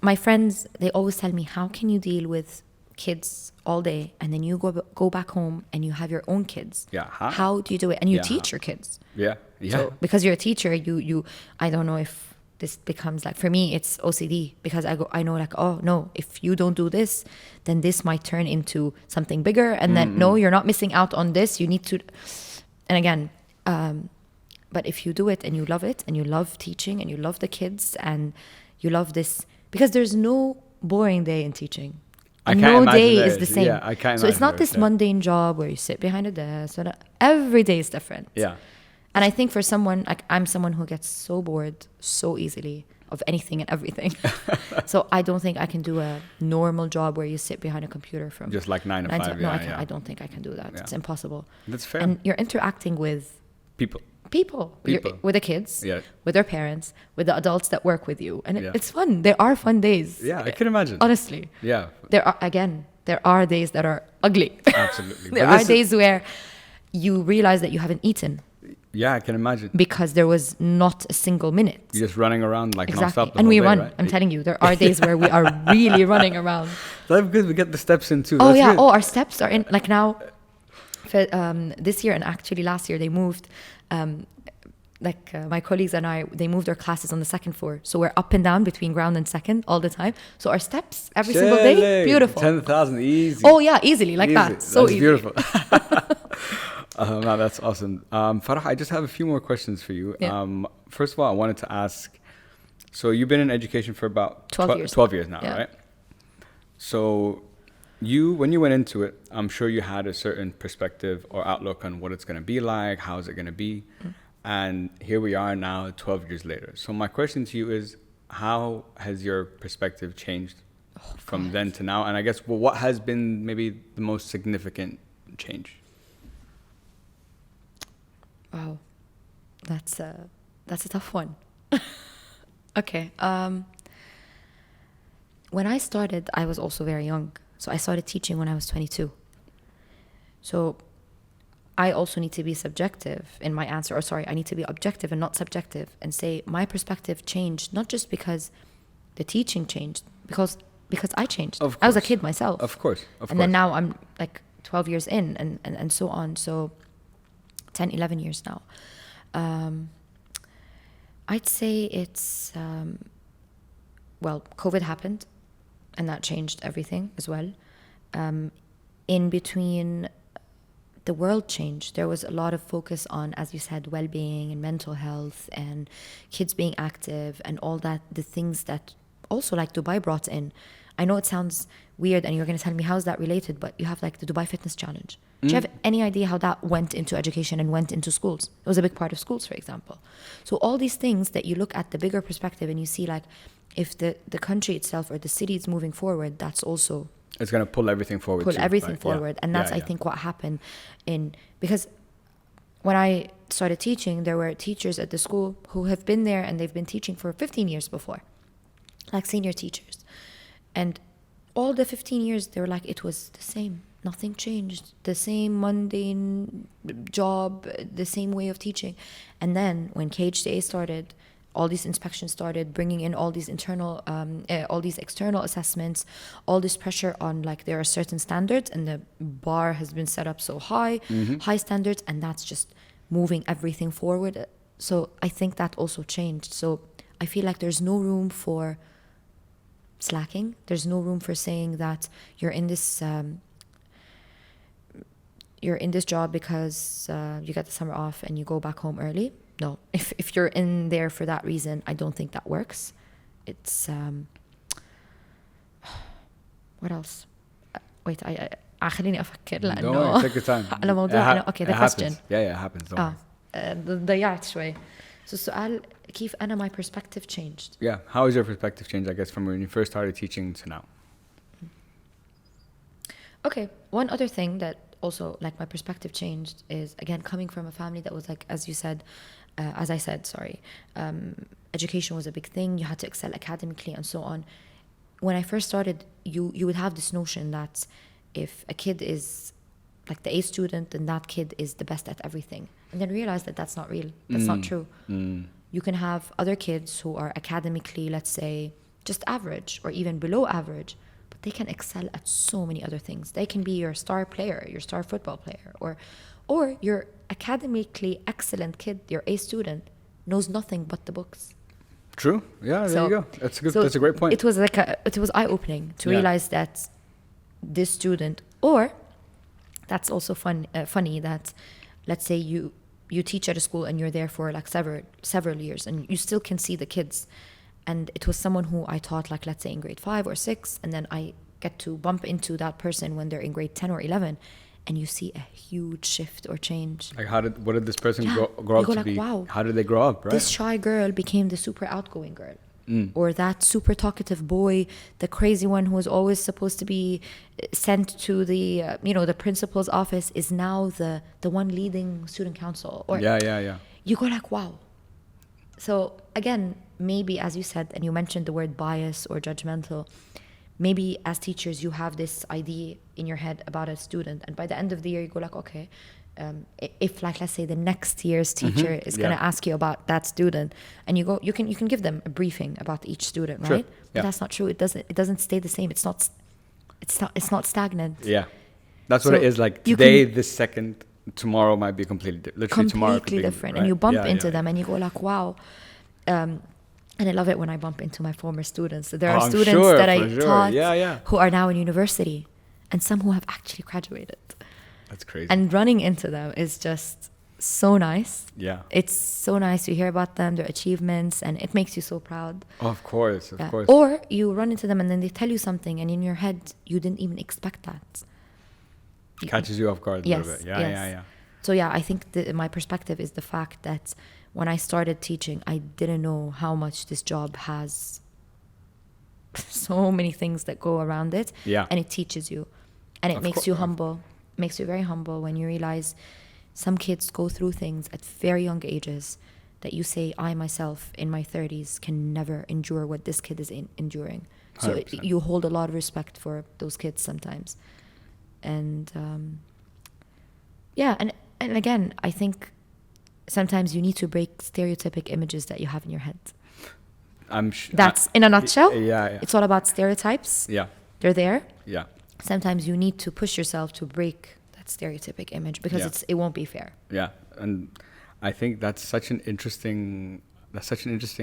B: my friends, they always tell me, how can you deal with kids all day and then you go back home and you have your own kids?
A: Yeah.
B: How do you do it? And you teach your kids.
A: Yeah.
B: So because you're a teacher, you I don't know if this becomes like, for me, it's OCD, because I know like, oh no, if you don't do this, then this might turn into something bigger. And then, no, you're not missing out on this. You need to, and again, but if you do it and you love teaching and you love the kids and you love this, because there's no boring day in teaching. No day is the same.
A: Yeah, I can't
B: so it's not this mundane job where you sit behind a desk. Every day is different.
A: Yeah.
B: And I think for someone, like I'm someone who gets so bored so easily of anything and everything. So I don't think I can do a normal job where you sit behind a computer from
A: just like 9 to 5.
B: No, I don't think I can do that.
A: Yeah.
B: It's impossible.
A: That's fair.
B: And you're interacting with
A: people.
B: With the kids, with their parents, with the adults that work with you. And it's fun. There are fun days.
A: Yeah, I can imagine.
B: Honestly.
A: Yeah.
B: There are days that are ugly.
A: Absolutely.
B: There are days where you realize that you haven't eaten.
A: Yeah, I can imagine.
B: Because there was not a single minute.
A: You're just running around like nonstop.
B: And we run.
A: Right?
B: I'm telling you, there are days where we are really running around.
A: That's good. We get the steps in too.
B: Oh,
A: That's
B: yeah.
A: good.
B: Oh, our steps are in. Like now, this year and actually last year, they moved. My colleagues and I, they moved our classes on the second floor. So we're up and down between ground and second all the time. So our steps every single day, beautiful.
A: 10,000, easy.
B: Oh, yeah, easily, like that. So
A: that's
B: easy.
A: Beautiful. No, that's awesome. Farah, I just have a few more questions for you.
B: Yeah.
A: First of all, I wanted to ask, so you've been in education for about 12 years now, right? So when you went into it, I'm sure you had a certain perspective or outlook on what it's going to be like, how is it going to be? And here we are now 12 years later. So my question to you is, how has your perspective changed from then to now? And I guess, what has been maybe the most significant change?
B: Wow, that's a tough one. Okay. When I started, I was also very young. So I started teaching when I was 22. So I also need to be subjective in my answer, I need to be objective and not subjective and say my perspective changed, not just because the teaching changed, because I changed. I was a kid myself.
A: Of course.
B: Then now I'm like 12 years in and so on. So 10, 11 years now. I'd say it's, COVID happened and that changed everything as well. In between, the world changed. There was a lot of focus on, as you said, well-being and mental health and kids being active and all that, the things that also like Dubai brought in. I know it sounds weird and you're going to tell me how's that related, but you have like the Dubai Fitness Challenge. Do you have any idea how that went into education and went into schools? It was a big part of schools, for example. So all these things that you look at the bigger perspective and you see like if the country itself or the city is moving forward, that's also...
A: It's going to pull everything forward.
B: And that's, I think, what happened because when I started teaching, there were teachers at the school who have been there and they've been teaching for 15 years before, like senior teachers. And all the 15 years, they were like, it was the same. Nothing changed. The same mundane job, the same way of teaching. And then when KHDA started, all these inspections started, bringing in all these all these external assessments, all this pressure on like there are certain standards and the bar has been set up so high, high standards, and that's just moving everything forward. So I think that also changed. So I feel like there's no room for slacking. There's no room for saying that you're in this job because you get the summer off and you go back home early. No, if you're in there for that reason, I don't think that works. It's what else? Wait, خليني أفكر لأنه
A: Don't worry, take your time.
B: على موضوع okay, the question.
A: Yeah, it happens. Don't worry.
B: ضيعت شوي. So السؤال كيف أنا my perspective changed.
A: Yeah. How has your perspective changed, I guess, from when you first started teaching to now?
B: Okay, one other thing that also like my perspective changed is again coming from a family that was like, as you said, as I said, sorry, education was a big thing. You had to excel academically and so on. When I first started, you would have this notion that if a kid is like the A student, then that kid is the best at everything, and then realize that that's not real. That's not true. You can have other kids who are academically, let's say, just average or even below average, but they can excel at so many other things. They can be your star player, your star football player, or your academically excellent kid, your A student, knows nothing but the books.
A: True. Yeah, there you go. That's a great point.
B: It was like it was eye-opening to realize that this student, or that's also funny that, let's say you teach at a school and you're there for like several years and you still can see the kids, and it was someone who I taught like, let's say in grade 5 or 6, and then I get to bump into that person when they're in grade 10 or 11, and you see a huge shift or change.
A: Like what did this person grow up to be?
B: Wow,
A: how did they grow up, right?
B: This shy girl became the super outgoing girl. Or that super talkative boy, the crazy one who was always supposed to be sent to the the principal's office, is now the one leading student council. Or you go like, wow. So again, maybe as you said, and you mentioned the word bias or judgmental, maybe as teachers you have this idea in your head about a student, and by the end of the year you go like, okay, if like let's say the next year's teacher is going to ask you about that student, and you can give them a briefing about each student, right? But that's not true. It doesn't stay the same. It's not stagnant.
A: Yeah, that's what it is. Like today, this second, tomorrow might be completely
B: different, right? And you bump into them and you go like, wow. And I love it when I bump into my former students. There are students that I taught who are now in university, and some who have actually graduated.
A: That's crazy.
B: And running into them is just so nice.
A: Yeah.
B: It's so nice to hear about them, their achievements, and it makes you so proud.
A: Of course.
B: Or you run into them and then they tell you something, and in your head, you didn't even expect that.
A: Catches you off guard a little bit. Yeah.
B: So yeah, I think my perspective is the fact that when I started teaching, I didn't know how much this job has so many things that go around it.
A: Yeah.
B: And it teaches you. And it makes you humble. Makes you very humble when you realize some kids go through things at very young ages that you say, I myself in my 30s can never endure what this kid is enduring. So you hold a lot of respect for those kids sometimes. And and again, I think sometimes you need to break stereotypic images that you have in your head. That's in a nutshell. It's all about stereotypes.
A: Yeah.
B: They're there.
A: Yeah.
B: Sometimes you need to push yourself to break that stereotypic image because it won't be fair.
A: Yeah, and I think that's such an interesting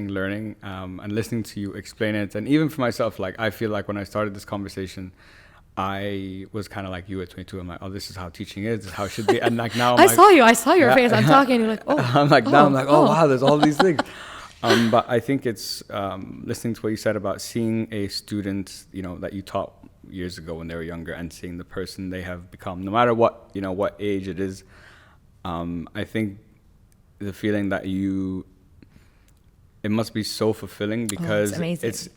A: learning, and listening to you explain it, and even for myself, like I feel like when I started this conversation, I was kind of like you at 22. I'm like, oh, this is how teaching is. This is how it should be. And like now,
B: I saw your face. I'm talking. You're like, oh.
A: I'm like, oh wow, there's all these things. But I think it's listening to what you said about seeing a student, that you taught years ago when they were younger, and seeing the person they have become, no matter what age it is. I think the feeling that it must be so fulfilling because it's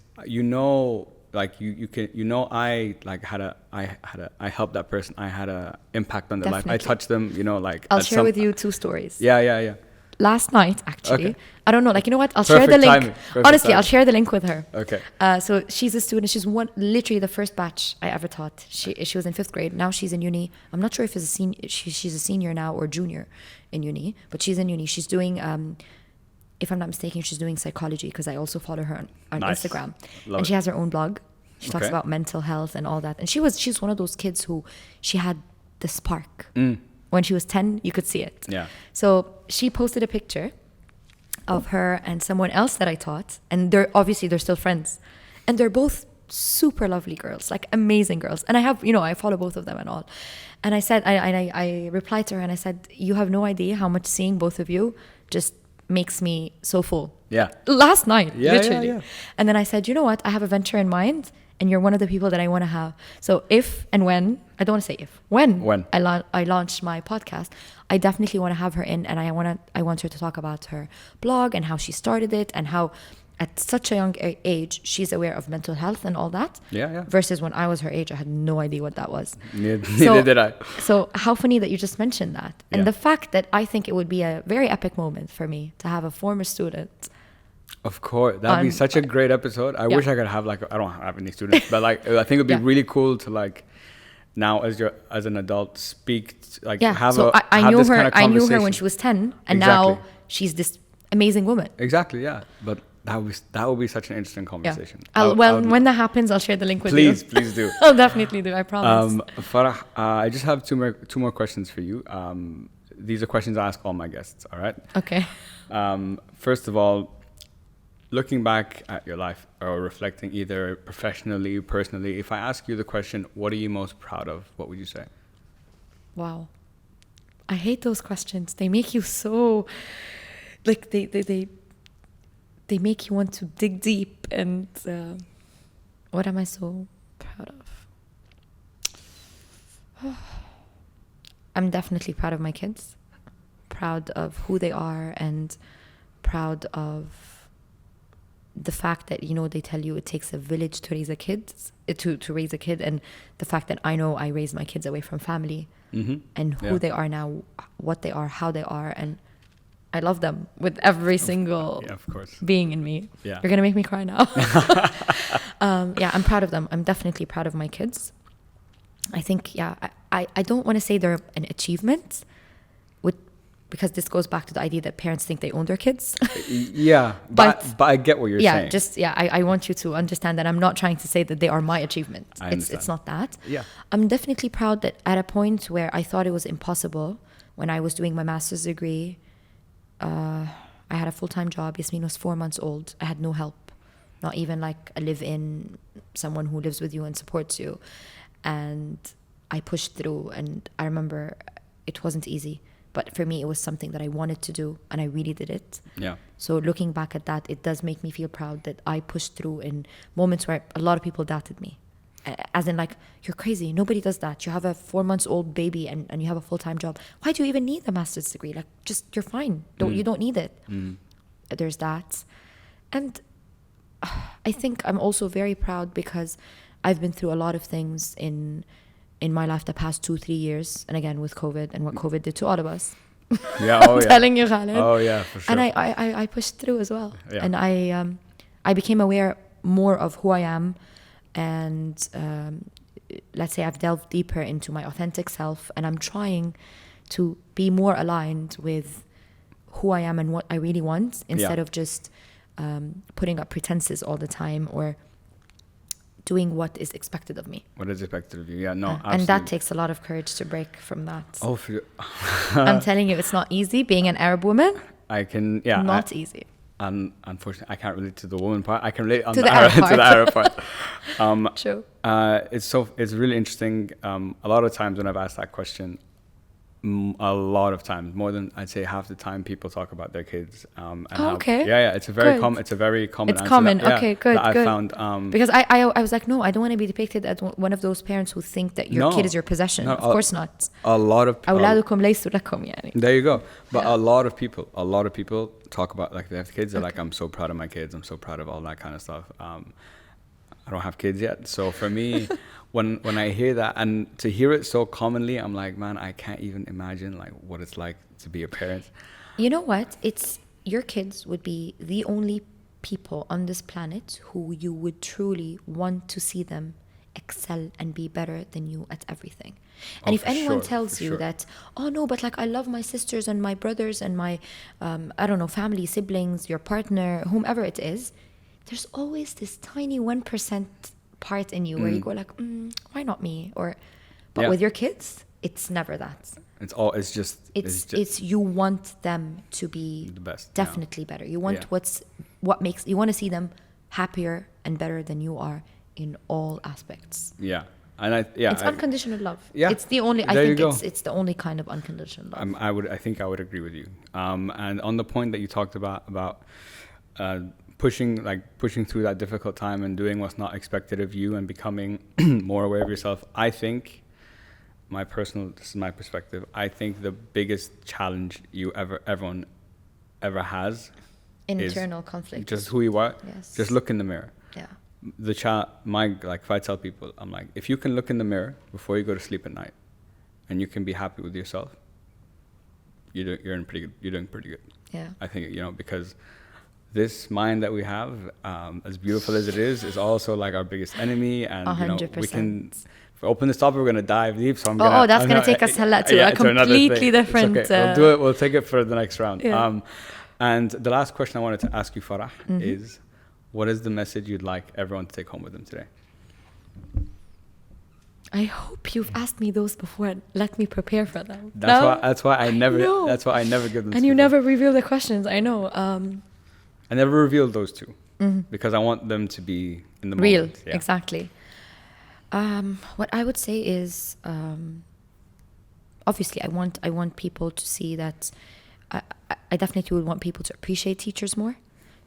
A: like you can I like I helped that person. I had a impact on their life. I touched them. Like
B: I'll share with you 2 stories.
A: Yeah.
B: Last night, actually.
A: Okay.
B: I don't know, like, you know what? I'll share the link. Honestly, I'll share the link with her.
A: Okay.
B: So she's a student. She's literally the first batch I ever taught. She was in 5th grade. Now she's in uni. I'm not sure if she's a senior now or junior in uni, but she's in uni. She's doing, if I'm not mistaken, she's doing psychology because I also follow her on Instagram. And she has her own blog. She talks about mental health and all that. And she's one of those kids who she had the spark. When she was 10, you could see it.
A: Yeah.
B: So she posted a picture of her and someone else that I taught. And they're still friends. And they're both super lovely girls, like amazing girls. And I follow both of them and all. And I said, I replied to her and I said, you have no idea how much seeing both of you just makes me so full.
A: Yeah.
B: Last night, literally.
A: Yeah.
B: And then I said, you know what? I have a venture in mind. and you're one of the people that I want to have. So if and when, I don't want to say if, when I launch my podcast, I definitely want to have her in, and I want her to talk about her blog and how she started it, and how at such a young age she's aware of mental health and all that.
A: Yeah.
B: Versus when I was her age, I had no idea what that was.
A: Neither did I.
B: So how funny that you just mentioned that. And
A: Yeah.
B: the fact that I think it would be a very epic moment for me to have a former student.
A: Of course, that'd be such a great episode. I wish I could have I don't have any students, but I think it'd be really cool to now as an adult speak have
B: so
A: a
B: I
A: have
B: knew
A: this
B: her.
A: kind of
B: I knew her
A: conversation.
B: when she was 10, and
A: Exactly.
B: now she's this amazing woman.
A: Exactly, yeah. But that would be such an interesting conversation.
B: Yeah. When that happens, I'll share the link with you.
A: Please do.
B: I'll definitely do. I promise.
A: Farah, I just have two more questions for you. These are questions I ask all my guests. All right.
B: Okay.
A: First of all, looking back at your life or reflecting either professionally, personally, if I ask you the question, what are you most proud of? What would you say?
B: Wow. I hate those questions. They make you so they make you want to dig deep. And what am I so proud of? I'm definitely proud of my kids, proud of who they are, and proud of the fact that, they tell you it takes a village to raise a kid, to raise a kid, and the fact that I know I raised my kids away from family, and who they are now, what they are, how they are, and I love them with every single
A: of course.
B: being in me.
A: Yeah.
B: You're gonna make me cry now. I'm proud of them. I'm definitely proud of my kids. I think, I don't want to say they're an achievement, because this goes back to the idea that parents think they own their kids.
A: Yeah, but I get what you're saying.
B: I want you to understand that I'm not trying to say that they are my achievement. It's not that.
A: Yeah.
B: I'm definitely proud that at a point where I thought it was impossible, when I was doing my master's degree, I had a full-time job. Yasmin was 4 months old. I had no help, not even like a live-in, someone who lives with you and supports you. And I pushed through, and I remember it wasn't easy, but for me it was something that I wanted to do, and I really did it.
A: Yeah.
B: So looking back at that, it does make me feel proud that I pushed through in moments where a lot of people doubted me. As in, you're crazy, nobody does that. You have a 4 months old baby and you have a full-time job. Why do you even need a master's degree? You're fine. You don't need it. There's that. And I think I'm also very proud because I've been through a lot of things in my life the past 2-3 years, and again with COVID and what COVID did to all of us.
A: Yeah.
B: I'm telling you, Khaled.
A: Oh yeah, for sure.
B: And I pushed through as well.
A: Yeah.
B: And I became aware more of who I am, and let's say I've delved deeper into my authentic self, and I'm trying to be more aligned with who I am and what I really want, instead of just putting up pretenses all the time, or doing what is expected of me.
A: What is expected of you? Yeah, no, absolutely.
B: And that takes a lot of courage to break from that.
A: Oh, for you.
B: I'm telling you, it's not easy being an Arab woman.
A: I can, yeah.
B: Not easy.
A: Unfortunately, I can't relate to the woman part. I can relate on
B: To
A: the
B: the Arab
A: to the Arab
B: part.
A: part.
B: True.
A: It's really interesting. A lot of times when I've asked that question, a lot of times, more than I'd say half the time, people talk about their kids.
B: Okay.
A: Yeah. It's a very common. It's a very common. It's common.
B: Okay, good.
A: That
B: good.
A: I found.
B: Because I was like, no, I don't want to be depicted as one of those parents who think that your kid is your possession.
A: No,
B: of course not.
A: A lot of.
B: أولادكم ليسوا لكم يعني.
A: There you go. But a lot of people talk about they have kids. They're like, I'm so proud of my kids. I'm so proud of all that kind of stuff. I don't have kids yet, so for me, when I hear that, and to hear it so commonly, I'm like, man, I can't even imagine what it's like to be a parent.
B: You know what? It's your kids would be the only people on this planet who you would truly want to see them excel and be better than you at everything. And if anyone tells you that, oh no, but I love my sisters and my brothers and my, I don't know, family, siblings, your partner, whomever it is, there's always this tiny 1% part in you where you go why not me? But with your kids, it's never that.
A: It's just
B: you want them to be
A: the best,
B: definitely better. You want you want to see them happier and better than you are in all aspects.
A: Yeah. And
B: it's unconditional love.
A: Yeah,
B: it's the only. I think it's the only kind of unconditional love.
A: I think I would agree with you. And on the point that you talked about pushing through that difficult time and doing what's not expected of you and becoming more aware of yourself. I think this is my perspective. I think the biggest challenge everyone ever has
B: internal conflict.
A: Just who you are.
B: Yes.
A: Just look in the mirror.
B: Yeah.
A: If I tell people, I'm like, if you can look in the mirror before you go to sleep at night, and you can be happy with yourself, you're doing pretty good.
B: Yeah.
A: I think because this mind that we have, as beautiful as it is also like our biggest enemy, and
B: 100%.
A: We can. If we open this topic, we're gonna dive deep. So
B: that's gonna take us to a completely different.
A: It's okay. We'll do it. We'll take it for the next round.
B: Yeah.
A: And the last question I wanted to ask you, Farah, is, what is the message you'd like everyone to take home with them today?
B: I hope you've asked me those before. Let me prepare for them.
A: That's why I never give them.
B: And you never reveal the questions. I know.
A: I never revealed those two because I want them to be in the
B: real.
A: moment. Yeah.
B: Exactly. What I would say is, obviously, I want people to see that. I definitely would want people to appreciate teachers more,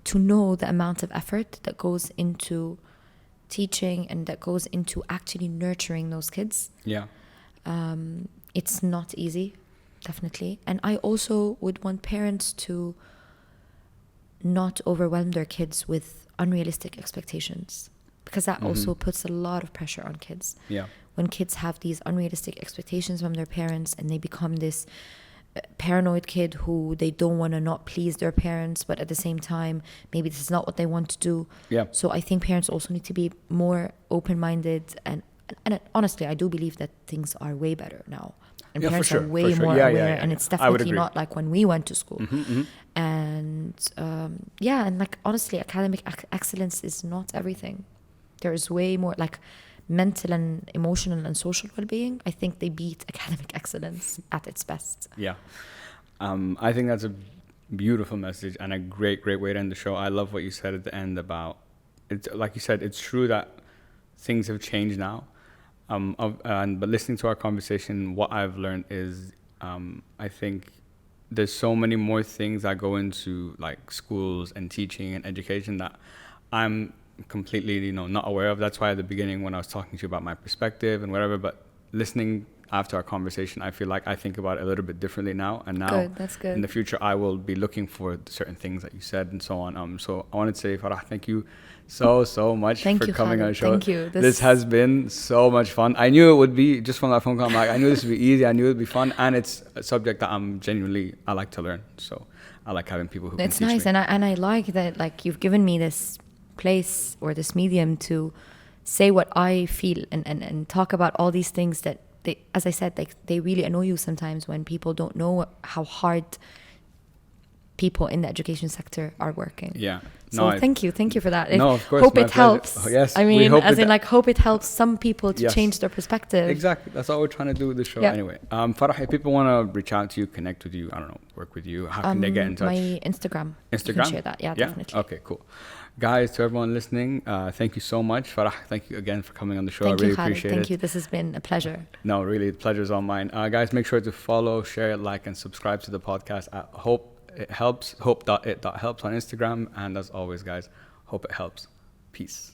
B: to know the amount of effort that goes into teaching and that goes into actually nurturing those kids.
A: Yeah.
B: It's not easy, definitely. And I also would want parents to not overwhelm their kids with unrealistic expectations, because that also puts a lot of pressure on kids.
A: Yeah.
B: When kids have these unrealistic expectations from their parents and they become this paranoid kid who they don't want to not please their parents, but at the same time maybe this is not what they want to do.
A: Yeah.
B: So I think parents also need to be more open-minded, and honestly I do believe that things are way better now, and parents are way more aware, and it's definitely not like when we went to school. And and like honestly, academic excellence is not everything. There is way more, like mental and emotional and social well-being. I think they beat academic excellence at its best.
A: Yeah. I think that's a beautiful message and a great way to end the show. I love what you said at the end about it. Like you said, it's true that things have changed now. But listening to our conversation, what I've learned is I think there's so many more things that go into like schools and teaching and education that I'm completely not aware of. That's why at the beginning when I was talking to you about my perspective and whatever, but listening after our conversation, I feel like I think about it a little bit differently now. And now
B: that's good.
A: In the future I will be looking for certain things that you said and so on. So I wanted to say, Farah, thank you so much for coming on the show.
B: Thank you.
A: This has been so much fun. I knew it would be, just from that phone call, I knew this would be easy. I knew it would be fun, and it's a subject that I like to learn. So I like having people who can teach me.
B: It's nice, and I like that, like, you've given me this place or this medium to say what I feel and talk about all these things that they, as I said, like, they really annoy you sometimes when people don't know how hard people in the education sector are working.
A: Yeah.
B: So thank you for that.
A: Of course.
B: Hope it helps.
A: Oh, yes.
B: I mean, hope it helps some people to change their perspective.
A: Exactly. That's all we're trying to do with the show. Yeah. Anyway, Farah, if people want to reach out to you, connect with you, I don't know, work with you, how can they get in touch?
B: My Instagram. You can share that. Yeah, definitely.
A: Okay, cool. Guys, to everyone listening, thank you so much. Farah, thank you again for coming on the show.
B: Thank
A: I really
B: you, Khaled.
A: appreciate it.
B: Thank you. This has been a pleasure.
A: No, really, the pleasure's all mine. Guys, make sure to follow, share, like, and subscribe to the podcast. Hope it helps. Hope.it.helps on Instagram. And as always, guys, hope it helps. Peace.